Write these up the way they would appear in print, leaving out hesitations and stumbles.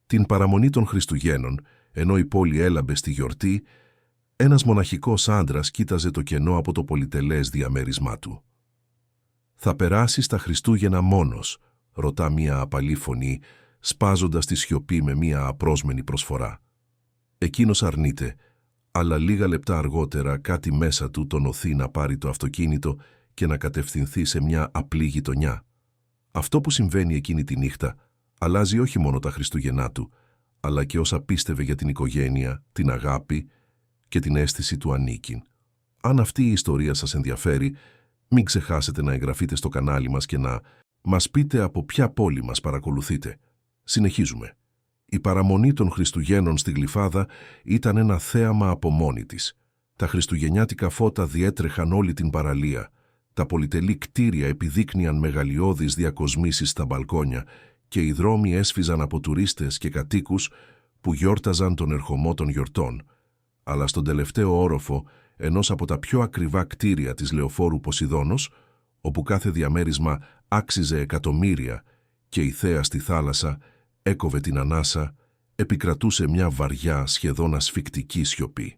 Την παραμονή των Χριστουγέννων, ενώ η πόλη έλαμπε στη γιορτή, ένας μοναχικός άντρας κοίταζε το κενό από το πολυτελές διαμέρισμά του. «Θα περάσεις τα Χριστούγεννα μόνος», ρωτά μία απαλή φωνή, σπάζοντας τη σιωπή με μία απρόσμενη προσφορά. Εκείνος αρνείται, αλλά λίγα λεπτά αργότερα κάτι μέσα του τον οθεί να πάρει το αυτοκίνητο και να κατευθυνθεί σε μια απλή γειτονιά. Αυτό που συμβαίνει εκείνη τη νύχτα αλλάζει όχι μόνο τα Χριστουγεννά του, αλλά και όσα πίστευε για την οικογένεια, την αγάπη και την αίσθηση του ανήκειν. Αν αυτή η ιστορία σας ενδιαφέρει, μην ξεχάσετε να εγγραφείτε στο κανάλι μας και να μας πείτε από ποια πόλη μας παρακολουθείτε. Συνεχίζουμε. Η παραμονή των Χριστουγέννων στη Γλυφάδα ήταν ένα θέαμα από μόνη της. Τα χριστουγεννιάτικα φώτα διέτρεχαν όλη την παραλία. Τα πολυτελή κτίρια επιδείκνυαν μεγαλειώδεις διακοσμήσεις στα μπαλκόνια και οι δρόμοι έσφιζαν από τουρίστες και κατοίκους που γιόρταζαν τον ερχομό των γιορτών. Αλλά στον τελευταίο όροφο ενός από τα πιο ακριβά κτίρια της λεωφόρου Ποσειδώνος, όπου κάθε διαμέρισμα άξιζε εκατομμύρια και η θέα στη θάλασσα έκοβε την ανάσα, επικρατούσε μια βαριά, σχεδόν ασφικτική σιωπή.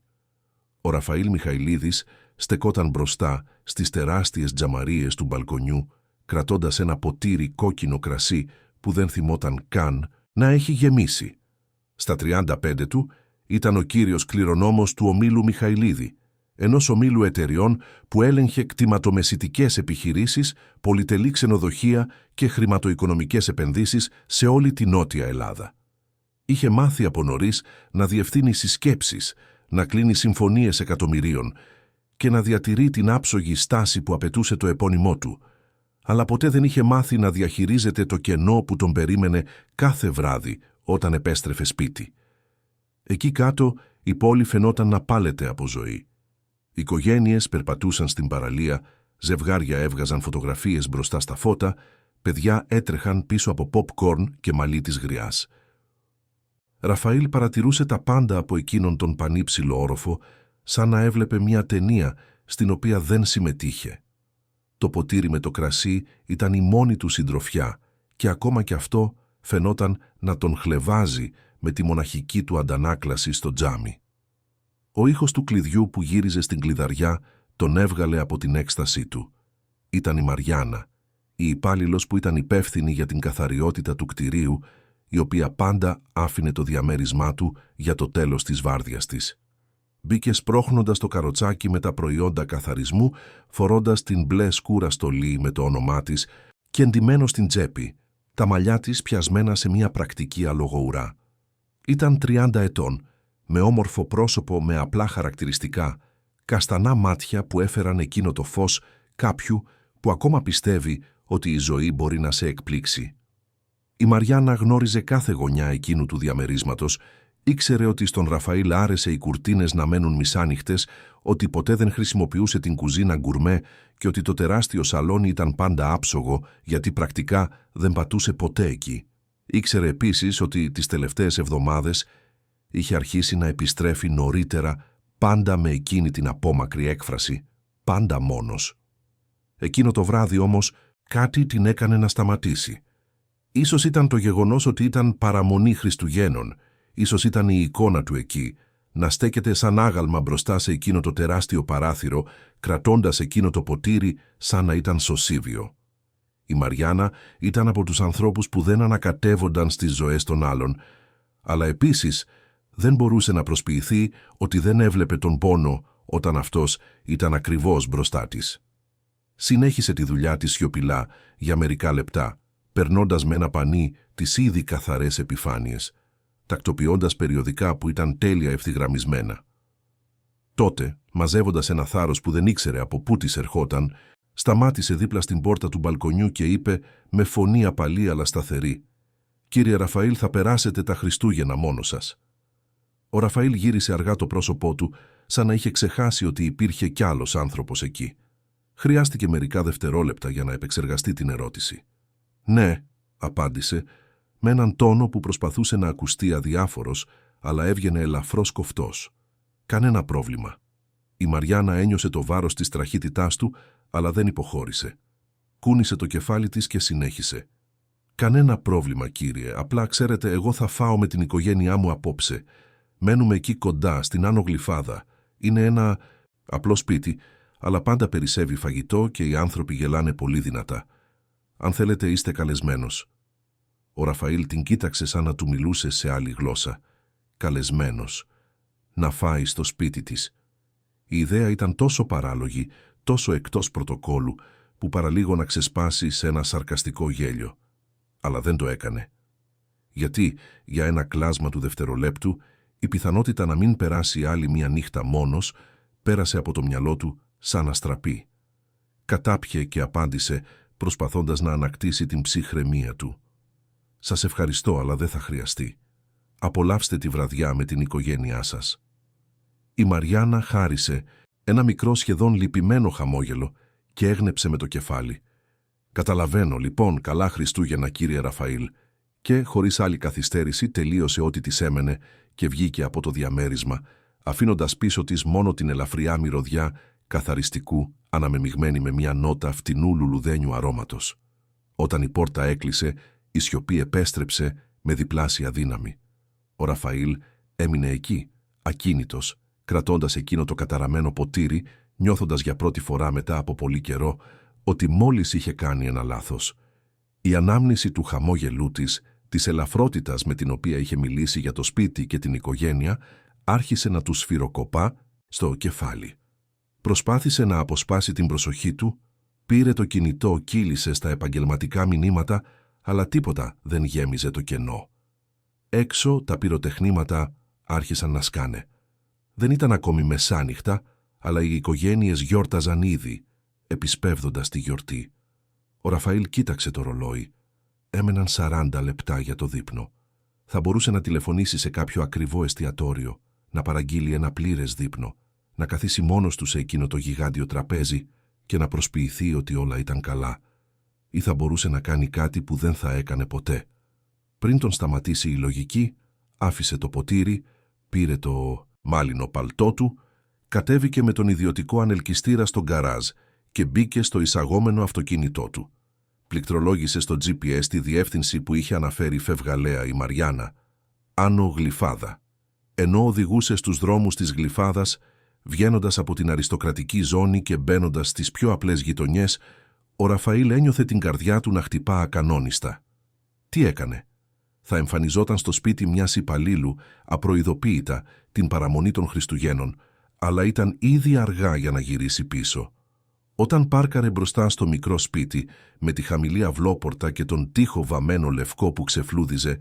Ο Ραφαήλ Μιχαηλίδης στεκόταν μπροστά στις τεράστιες τζαμαρίες του μπαλκονιού, κρατώντας ένα ποτήρι κόκκινο κρασί που δεν θυμόταν καν να έχει γεμίσει. Στα 35 του ήταν ο κύριος κληρονόμος του ομίλου Μιχαηλίδη, ενός ομίλου εταιριών που έλεγχε κτηματομεσητικές επιχειρήσεις, πολυτελή ξενοδοχεία και χρηματοοικονομικές επενδύσεις σε όλη τη Νότια Ελλάδα. Είχε μάθει από νωρίς να διευθύνει συσκέψεις, να κλείνει συμφωνίες εκατομμυρίων και να διατηρεί την άψογη στάση που απαιτούσε το επώνυμό του, αλλά ποτέ δεν είχε μάθει να διαχειρίζεται το κενό που τον περίμενε κάθε βράδυ όταν επέστρεφε σπίτι. Εκεί κάτω η πόλη φαινόταν να πάλεται από ζωή. Οικογένειες περπατούσαν στην παραλία, ζευγάρια έβγαζαν φωτογραφίες μπροστά στα φώτα, παιδιά έτρεχαν πίσω από popcorn και μαλλί της γριάς. Ραφαήλ παρατηρούσε τα πάντα από εκείνον τον πανύψηλο όροφο, σαν να έβλεπε μια ταινία στην οποία δεν συμμετείχε. Το ποτήρι με το κρασί ήταν η μόνη του συντροφιά και ακόμα κι αυτό φαινόταν να τον χλευάζει με τη μοναχική του αντανάκλαση στο τζάμι. Ο ήχος του κλειδιού που γύριζε στην κλειδαριά τον έβγαλε από την έκστασή του. Ήταν η Μαριάννα, η υπάλληλος που ήταν υπεύθυνη για την καθαριότητα του κτηρίου, η οποία πάντα άφηνε το διαμέρισμά του για το τέλος της βάρδιας της. Μπήκε σπρώχνοντας το καροτσάκι με τα προϊόντα καθαρισμού, φορώντας την μπλε σκούρα στολή με το όνομά της και εντυμένο στην τσέπη, τα μαλλιά της πιασμένα σε μια πρακτική αλογοουρά. Ήταν 30 ετών, με όμορφο πρόσωπο με απλά χαρακτηριστικά, καστανά μάτια που έφεραν εκείνο το φως κάποιου που ακόμα πιστεύει ότι η ζωή μπορεί να σε εκπλήξει. Η Μαριάννα γνώριζε κάθε γωνιά εκείνου του διαμερίσματος, ήξερε ότι στον Ραφαήλ άρεσε οι κουρτίνες να μένουν μισάνοιχτες, ότι ποτέ δεν χρησιμοποιούσε την κουζίνα γκουρμέ και ότι το τεράστιο σαλόνι ήταν πάντα άψογο γιατί πρακτικά δεν πατούσε ποτέ εκεί. Ήξερε επίσης ότι τις τελευταίες εβδομάδες είχε αρχίσει να επιστρέφει νωρίτερα, πάντα με εκείνη την απόμακρη έκφραση, πάντα μόνος. Εκείνο το βράδυ όμως κάτι την έκανε να σταματήσει. Ίσως ήταν το γεγονός ότι ήταν παραμονή Χριστουγέννων, ίσως ήταν η εικόνα του εκεί, να στέκεται σαν άγαλμα μπροστά σε εκείνο το τεράστιο παράθυρο, κρατώντας εκείνο το ποτήρι σαν να ήταν σωσίβιο. Η Μαριάννα ήταν από τους ανθρώπους που δεν ανακατεύονταν στις ζωές των άλλων, αλλά επίσης δεν μπορούσε να προσποιηθεί ότι δεν έβλεπε τον πόνο όταν αυτός ήταν ακριβώς μπροστά της. Συνέχισε τη δουλειά της σιωπηλά για μερικά λεπτά, περνώντας με ένα πανί τις ήδη καθαρές επιφάνειες, τακτοποιώντας περιοδικά που ήταν τέλεια ευθυγραμμισμένα. Τότε, μαζεύοντας ένα θάρρος που δεν ήξερε από πού της ερχόταν, σταμάτησε δίπλα στην πόρτα του μπαλκονιού και είπε με φωνή απαλή αλλά σταθερή: «Κύριε Ραφαήλ, θα περάσετε τα Χριστούγεννα μόνος σας». Ο Ραφαήλ γύρισε αργά το πρόσωπό του, σαν να είχε ξεχάσει ότι υπήρχε κι άλλος άνθρωπος εκεί. Χρειάστηκε μερικά δευτερόλεπτα για να επεξεργαστεί την ερώτηση. «Ναι», απάντησε, με έναν τόνο που προσπαθούσε να ακουστεί αδιάφορος, αλλά έβγαινε ελαφρώς κοφτός. «Κανένα πρόβλημα». Η Μαριάννα ένιωσε το βάρος της τραχύτητάς του, αλλά δεν υποχώρησε. Κούνησε το κεφάλι της και συνέχισε. «Κανένα πρόβλημα, κύριε. Απλά, ξέρετε, εγώ θα φάω με την οικογένειά μου απόψε. Μένουμε εκεί κοντά, στην Άνω Γλυφάδα. Είναι ένα απλό σπίτι, αλλά πάντα περισσεύει φαγητό και οι άνθρωποι γελάνε πολύ δυνατά. Αν θέλετε, είστε καλεσμένος». Ο Ραφαήλ την κοίταξε σαν να του μιλούσε σε άλλη γλώσσα. Καλεσμένος. Να φάει στο σπίτι της. Η ιδέα ήταν τόσο παράλογη, τόσο εκτός πρωτοκόλου, που παραλίγο να ξεσπάσει σε ένα σαρκαστικό γέλιο. Αλλά δεν το έκανε. Γιατί, για ένα κλάσμα του δευτερολέπτου, η πιθανότητα να μην περάσει άλλη μία νύχτα μόνος, πέρασε από το μυαλό του σαν αστραπή. Κατάπιε και απάντησε, προσπαθώντας να ανακτήσει την ψυχραιμία του. «Σας ευχαριστώ, αλλά δεν θα χρειαστεί. Απολαύστε τη βραδιά με την οικογένειά σας». Η Μαριάννα χάρισε ένα μικρό σχεδόν λυπημένο χαμόγελο και έγνεψε με το κεφάλι. «Καταλαβαίνω, λοιπόν, καλά Χριστούγεννα, κύριε Ραφαήλ», και χωρίς άλλη καθυστέρηση τελείωσε ό,τι της έμενε και βγήκε από το διαμέρισμα, αφήνοντας πίσω της μόνο την ελαφριά μυρωδιά καθαριστικού, αναμεμειγμένη με μια νότα φτηνού λουλουδένιου αρώματος. Όταν η πόρτα έκλεισε, η σιωπή επέστρεψε με διπλάσια δύναμη. Ο Ραφαήλ έμεινε εκεί, ακίνητος, κρατώντας εκείνο το καταραμένο ποτήρι, νιώθοντας για πρώτη φορά μετά από πολύ καιρό ότι μόλις είχε κάνει ένα λάθος. Η ανάμνηση του χαμόγελού της ελαφρότητας με την οποία είχε μιλήσει για το σπίτι και την οικογένεια, άρχισε να του σφυροκοπά στο κεφάλι. Προσπάθησε να αποσπάσει την προσοχή του, πήρε το κινητό, κύλησε στα επαγγελματικά μηνύματα, αλλά τίποτα δεν γέμιζε το κενό. Έξω τα πυροτεχνήματα άρχισαν να σκάνε. Δεν ήταν ακόμη μεσάνυχτα, αλλά οι οικογένειες γιόρταζαν ήδη, επισπεύδοντας τη γιορτή. Ο Ραφαήλ κοίταξε το ρολόι. Έμεναν 40 λεπτά για το δείπνο. Θα μπορούσε να τηλεφωνήσει σε κάποιο ακριβό εστιατόριο, να παραγγείλει ένα πλήρες δείπνο, να καθίσει μόνος του σε εκείνο το γιγάντιο τραπέζι και να προσποιηθεί ότι όλα ήταν καλά. Ή θα μπορούσε να κάνει κάτι που δεν θα έκανε ποτέ. Πριν τον σταματήσει η λογική, άφησε το ποτήρι, πήρε το μάλινο παλτό του, κατέβηκε με τον ιδιωτικό ανελκυστήρα στο γκαράζ και μπήκε στο εισαγόμενο αυτοκίνητό του. Πληκτρολόγησε στο GPS τη διεύθυνση που είχε αναφέρει φευγαλέα η Μαριάννα, Άνω Γλυφάδα. Ενώ οδηγούσε στους δρόμους της Γλυφάδας, βγαίνοντας από την αριστοκρατική ζώνη και μπαίνοντας στις πιο απλές γειτονιές, ο Ραφαήλ ένιωθε την καρδιά του να χτυπά ακανόνιστα. Τι έκανε? Θα εμφανιζόταν στο σπίτι μιας υπαλλήλου, απροειδοποίητα, την παραμονή των Χριστουγέννων, αλλά ήταν ήδη αργά για να γυρίσει πίσω. Όταν πάρκαρε μπροστά στο μικρό σπίτι, με τη χαμηλή αυλόπορτα και τον τοίχο βαμμένο λευκό που ξεφλούδιζε,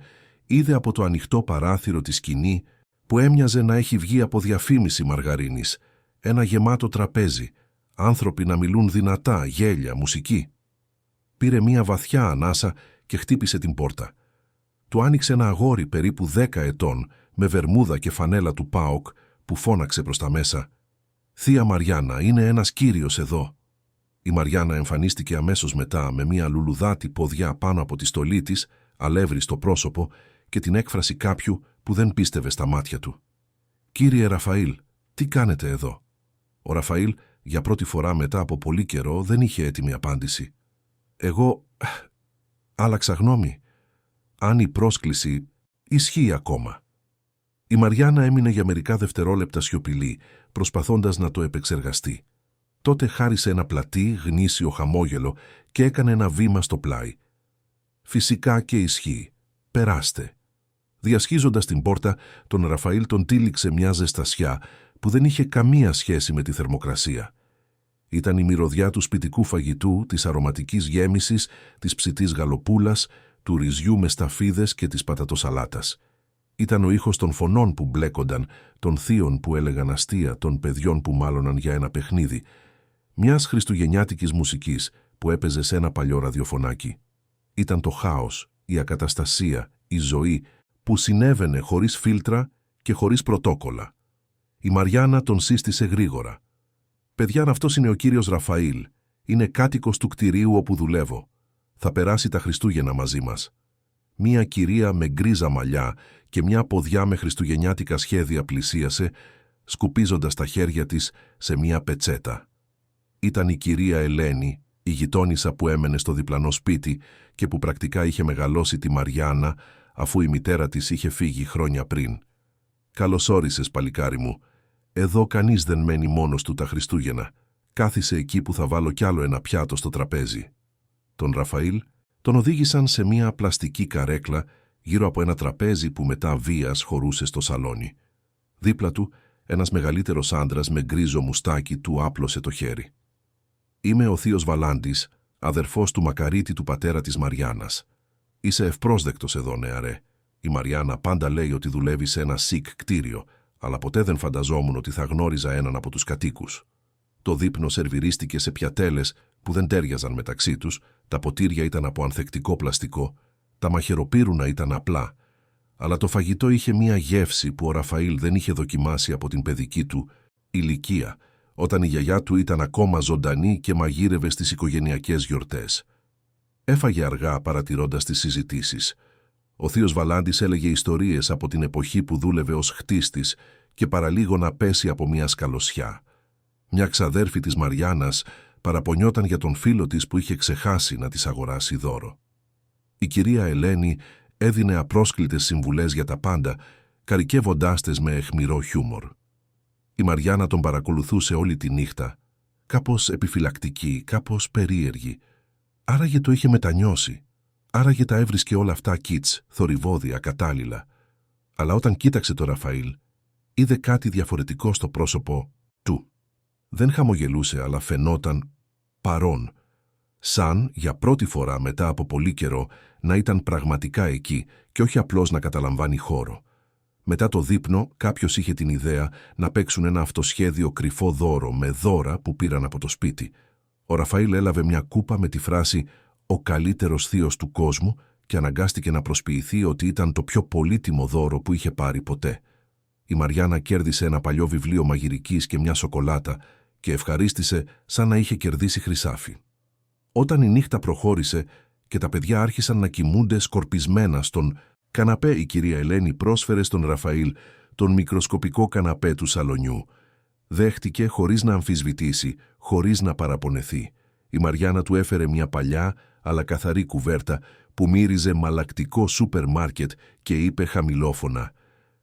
είδε από το ανοιχτό παράθυρο τη σκηνή που έμοιαζε να έχει βγει από διαφήμιση μαργαρίνης, ένα γεμάτο τραπέζι, άνθρωποι να μιλούν δυνατά, γέλια, μουσική. Πήρε μία βαθιά ανάσα και χτύπησε την πόρτα. Του άνοιξε ένα αγόρι περίπου 10 ετών, με βερμούδα και φανέλα του ΠΑΟΚ, που φώναξε προς τα μέσα. «Θεία Μαριάννα, είναι ένας κύριος εδώ». Η Μαριάννα εμφανίστηκε αμέσως μετά με μία λουλουδάτη ποδιά πάνω από τη στολή της, αλεύρι στο πρόσωπο και την έκφραση κάποιου που δεν πίστευε στα μάτια του. «Κύριε Ραφαήλ, τι κάνετε εδώ?» Ο Ραφαήλ, για πρώτη φορά μετά από πολύ καιρό, δεν είχε έτοιμη απάντηση. «Εγώ άλλαξα γνώμη. Αν η πρόσκληση ισχύει ακόμα». Η Μαριάννα έμεινε για μερικά δευτερόλεπτα σιωπηλή, προσπαθώντας να το επεξεργαστεί. Τότε χάρισε ένα πλατή, γνήσιο χαμόγελο και έκανε ένα βήμα στο πλάι. «Φυσικά και ισχύει. Περάστε». Διασχίζοντας την πόρτα, τον Ραφαήλ τον τύλιξε μια ζεστασιά που δεν είχε καμία σχέση με τη θερμοκρασία. Ήταν η μυρωδιά του σπιτικού φαγητού, της αρωματικής γέμισης, της ψητής γαλοπούλας, του ρυζιού με σταφίδες και της πατατοσαλάτας. Ήταν ο ήχος των φωνών που μπλέκονταν, των θείων που έλεγαν αστεία, των παιδιών που μάλωναν για ένα παιχνίδι, μιας χριστουγεννιάτικης μουσικής που έπαιζε σε ένα παλιό ραδιοφωνάκι. Ήταν το χάος, η ακαταστασία, η ζωή που συνέβαινε χωρίς φίλτρα και χωρίς πρωτόκολλα. Η Μαριάννα τον σύστησε γρήγορα. «Παιδιά, αυτός είναι ο κύριος Ραφαήλ. Είναι κάτοικος του κτηρίου όπου δουλεύω. Θα περάσει τα Χριστούγεννα μαζί μας». Μία κυρία με γκρίζα μαλλιά και μια ποδιά με χριστουγεννιάτικα σχέδια πλησίασε, σκουπίζοντας τα χέρια της σε μια πετσέτα. Ήταν η κυρία Ελένη, Η γειτόνισσα που έμενε στο διπλανό σπίτι και που πρακτικά είχε μεγαλώσει τη Μαριάννα αφού η μητέρα της είχε φύγει χρόνια πριν. «Καλώς όρισες, παλικάρι μου. Εδώ κανείς δεν μένει μόνος του τα Χριστούγεννα. Κάθισε εκεί που θα βάλω κι άλλο ένα πιάτο στο τραπέζι». Τον Ραφαήλ τον οδήγησαν σε μια πλαστική καρέκλα γύρω από ένα τραπέζι που μετά βίας χωρούσε στο σαλόνι. Δίπλα του, ένας μεγαλύτερος άντρας με γκρίζο μουστάκι του άπλωσε το χέρι. «Είμαι ο θείος Βαλάντης, αδερφός του Μακαρίτη του πατέρα της Μαριάννας. Είσαι ευπρόσδεκτος εδώ, νεαρέ. Η Μαριάννα πάντα λέει ότι δουλεύει σε ένα σικ κτίριο, αλλά ποτέ δεν φανταζόμουν ότι θα γνώριζα έναν από τους κατοίκους. Το δείπνο σερβιρίστηκε σε πιατέλες που δεν τέριαζαν μεταξύ τους, τα ποτήρια ήταν από ανθεκτικό πλαστικό, τα μαχαιροπύρουνα ήταν απλά, αλλά το φαγητό είχε μία γεύση που ο Ραφαήλ δεν είχε δοκιμάσει από την παιδική του ηλικία, όταν η γιαγιά του ήταν ακόμα ζωντανή και μαγείρευε στις οικογενειακές γιορτές. Έφαγε αργά παρατηρώντας τις συζητήσεις. Ο θείος Βαλάντης έλεγε ιστορίες από την εποχή που δούλευε ως χτίστης και παραλίγο να πέσει από μια σκαλωσιά. Μια ξαδέρφη της Μαριάννας παραπονιόταν για τον φίλο της που είχε ξεχάσει να της αγοράσει δώρο. Η κυρία Ελένη έδινε απρόσκλητες συμβουλές για τα πάντα, καρικεύοντάς τες με αιχμηρό χιούμορ. Η Μαριάννα τον παρακολουθούσε όλη τη νύχτα, κάπως επιφυλακτική, κάπως περίεργη. Άραγε το είχε μετανιώσει. Άραγε τα έβρισκε όλα αυτά κιτς, θορυβόδια, κατάλληλα. Αλλά όταν κοίταξε το Ραφαήλ, είδε κάτι διαφορετικό στο πρόσωπο του. Δεν χαμογελούσε, αλλά φαινόταν παρόν. Σαν, για πρώτη φορά μετά από πολύ καιρό, να ήταν πραγματικά εκεί και όχι απλώς να καταλαμβάνει χώρο. Μετά το δείπνο, κάποιος είχε την ιδέα να παίξουν ένα αυτοσχέδιο κρυφό δώρο με δώρα που πήραν από το σπίτι. Ο Ραφαήλ έλαβε μια κούπα με τη φράση «Ο καλύτερος θείος του κόσμου» και αναγκάστηκε να προσποιηθεί ότι ήταν το πιο πολύτιμο δώρο που είχε πάρει ποτέ. Η Μαριάννα κέρδισε ένα παλιό βιβλίο μαγειρικής και μια σοκολάτα και ευχαρίστησε σαν να είχε κερδίσει χρυσάφι. Όταν η νύχτα προχώρησε και τα παιδιά άρχισαν να κοιμούνται σκορπισμένα στον καναπέ, η κυρία Ελένη πρόσφερε στον Ραφαήλ τον μικροσκοπικό καναπέ του σαλονιού. Δέχτηκε χωρίς να αμφισβητήσει, χωρίς να παραπονεθεί. Η Μαριάννα του έφερε μια παλιά αλλά καθαρή κουβέρτα που μύριζε μαλακτικό σούπερ μάρκετ και είπε χαμηλόφωνα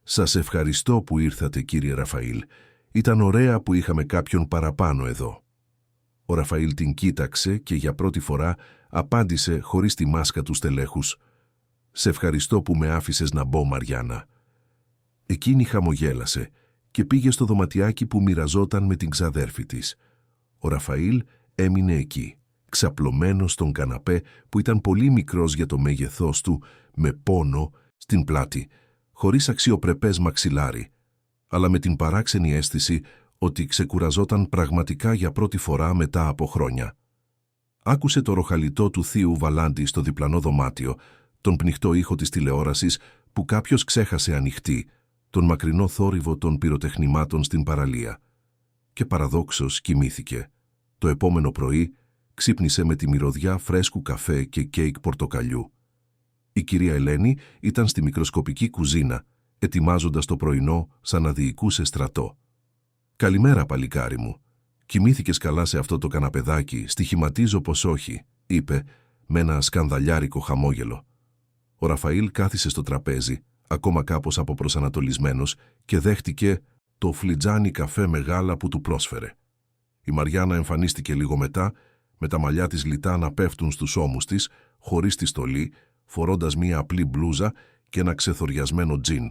«Σας ευχαριστώ που ήρθατε, κύριε Ραφαήλ. Ήταν ωραία που είχαμε κάποιον παραπάνω εδώ». Ο Ραφαήλ την κοίταξε και για πρώτη φορά απάντησε χωρίς τη μάσκα του στελέχους «Σε ευχαριστώ που με άφησες να μπω, Μαριάννα». Εκείνη χαμογέλασε και πήγε στο δωματιάκι που μοιραζόταν με την ξαδέρφη της. Ο Ραφαήλ έμεινε εκεί, ξαπλωμένος στον καναπέ που ήταν πολύ μικρός για το μέγεθός του, με πόνο στην πλάτη, χωρίς αξιοπρεπές μαξιλάρι, αλλά με την παράξενη αίσθηση ότι ξεκουραζόταν πραγματικά για πρώτη φορά μετά από χρόνια. Άκουσε το ροχαλιτό του θείου Βαλάντη στο διπλανό δωμάτιο, τον πνιχτό ήχο της τηλεόρασης που κάποιος ξέχασε ανοιχτή, τον μακρινό θόρυβο των πυροτεχνημάτων στην παραλία. Και παραδόξως κοιμήθηκε. Το επόμενο πρωί ξύπνησε με τη μυρωδιά φρέσκου καφέ και κέικ πορτοκαλιού. Η κυρία Ελένη ήταν στη μικροσκοπική κουζίνα, ετοιμάζοντας το πρωινό σαν να διοικούσε στρατό. «Καλημέρα, παλικάρι μου. Κοιμήθηκες καλά σε αυτό το καναπεδάκι, στοιχηματίζω πως όχι», είπε με ένα σκανδαλιάρικο χαμόγελο. Ο Ραφαήλ κάθισε στο τραπέζι, ακόμα κάπως αποπροσανατολισμένος, και δέχτηκε το φλιτζάνι καφέ μεγάλα που του πρόσφερε. Η Μαριάννα εμφανίστηκε λίγο μετά, με τα μαλλιά της λιτά να πέφτουν στους ώμους της, χωρίς τη στολή, φορώντας μία απλή μπλούζα και ένα ξεθοριασμένο τζιν.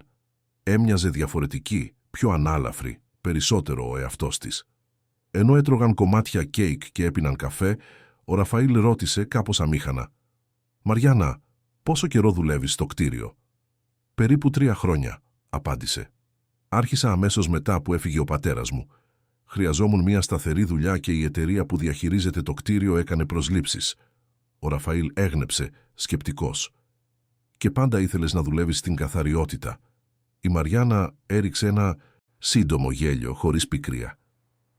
Έμοιαζε διαφορετική, πιο ανάλαφρη, περισσότερο ο εαυτός της. Ενώ έτρωγαν κομμάτια κέικ και έπιναν καφέ, ο Ραφαήλ ρώτησε κάπως αμήχανα «Μαριάννα, πόσο καιρό δουλεύεις στο κτίριο?» «Περίπου 3 χρόνια», απάντησε. «Άρχισα αμέσως μετά που έφυγε ο πατέρας μου. Χρειαζόμουν μια σταθερή δουλειά και η εταιρεία που διαχειρίζεται το κτίριο έκανε προσλήψεις». Ο Ραφαήλ έγνεψε, σκεπτικός. «Και πάντα ήθελες να δουλεύεις στην καθαριότητα?» Η Μαριάννα έριξε ένα σύντομο γέλιο, χωρίς πικρία.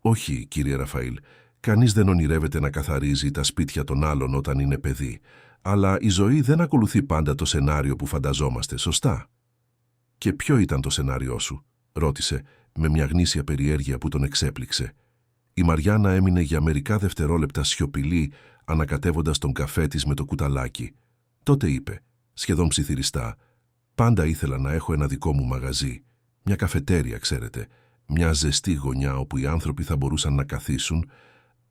«Όχι, κύριε Ραφαήλ, κανείς δεν ονειρεύεται να καθαρίζει τα σπίτια των άλλων όταν είναι παιδί, αλλά η ζωή δεν ακολουθεί πάντα το σενάριο που φανταζόμαστε, σωστά?» «Και ποιο ήταν το σενάριό σου?» ρώτησε, με μια γνήσια περιέργεια που τον εξέπληξε. Η Μαριάννα έμεινε για μερικά δευτερόλεπτα σιωπηλή, ανακατεύοντας τον καφέ της με το κουταλάκι. Τότε είπε, σχεδόν ψιθυριστά, «Πάντα ήθελα να έχω ένα δικό μου μαγαζί. Μια καφετέρια, ξέρετε. Μια ζεστή γωνιά όπου οι άνθρωποι θα μπορούσαν να καθίσουν,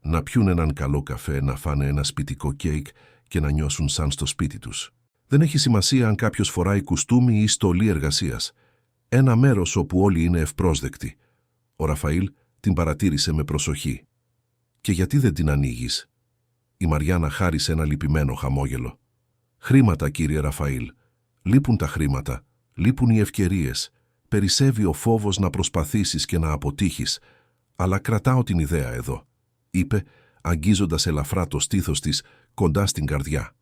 να πιούν έναν καλό καφέ, να φάνε ένα σπιτικό κέικ και να νιώσουν σαν στο σπίτι τους. Δεν έχει σημασία αν κάποιος φοράει κουστούμι ή στολή εργασίας. Ένα μέρος όπου όλοι είναι ευπρόσδεκτοι». Ο Ραφαήλ την παρατήρησε με προσοχή. «Και γιατί δεν την ανοίγεις?» Η Μαριάννα χάρισε ένα λυπημένο χαμόγελο. «Χρήματα, κύριε Ραφαήλ. Λείπουν τα χρήματα. Λείπουν οι ευκαιρίες. Περισσεύει ο φόβος να προσπαθήσεις και να αποτύχεις. Αλλά κρατάω την ιδέα εδώ», είπε, αγγίζοντας ελαφρά το στήθος της κοντά στην καρδιά.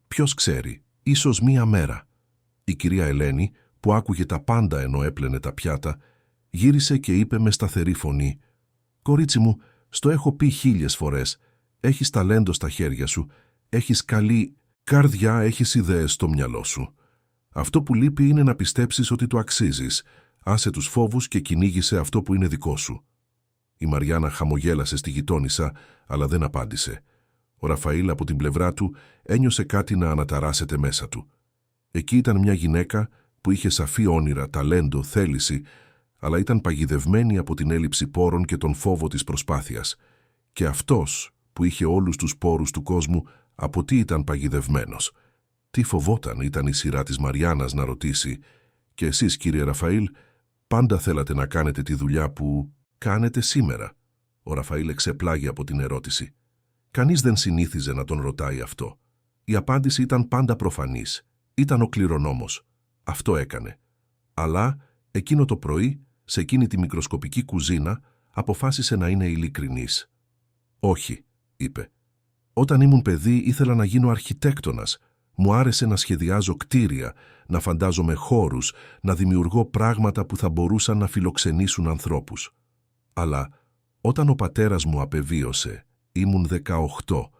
«Ποιος ξέρει, ίσως μία μέρα». Η κυρία Ελένη, που άκουγε τα πάντα ενώ έπλαινε τα πιάτα, γύρισε και είπε με σταθερή φωνή, «Κορίτσι μου, στο έχω πει 1000 φορές. Έχεις ταλέντο στα χέρια σου. Έχεις καλή καρδιά, έχεις ιδέες στο μυαλό σου. Αυτό που λείπει είναι να πιστέψεις ότι το αξίζεις. Άσε τους φόβους και κυνήγησε αυτό που είναι δικό σου». Η Μαριάννα χαμογέλασε στη γειτόνισσα, αλλά δεν απάντησε. Ο Ραφαήλ από την πλευρά του ένιωσε κάτι να αναταράσσεται μέσα του. Εκεί ήταν μια γυναίκα που είχε σαφή όνειρα, ταλέντο, θέληση, αλλά ήταν παγιδευμένη από την έλλειψη πόρων και τον φόβο της προσπάθειας. Και αυτός, που είχε όλους τους πόρους του κόσμου, από τι ήταν παγιδευμένος? Τι φοβόταν? Ήταν η σειρά της Μαριάννας να ρωτήσει, «Και εσείς, κύριε Ραφαήλ, πάντα θέλατε να κάνετε τη δουλειά που κάνετε σήμερα?» Ο Ραφαήλ εξεπλάγει από την ερώτηση. Κανείς δεν συνήθιζε να τον ρωτάει αυτό. Η απάντηση ήταν πάντα προφανής. Ήταν ο κληρονόμος. Αυτό έκανε. Αλλά εκείνο το πρωί, σε εκείνη τη μικροσκοπική κουζίνα, αποφάσισε να είναι ειλικρινής. «Όχι», είπε. «Όταν ήμουν παιδί ήθελα να γίνω αρχιτέκτονας. Μου άρεσε να σχεδιάζω κτίρια, να φαντάζομαι χώρους, να δημιουργώ πράγματα που θα μπορούσαν να φιλοξενήσουν ανθρώπους. Αλλά όταν ο πατέρας μου απεβίωσε, ήμουν 18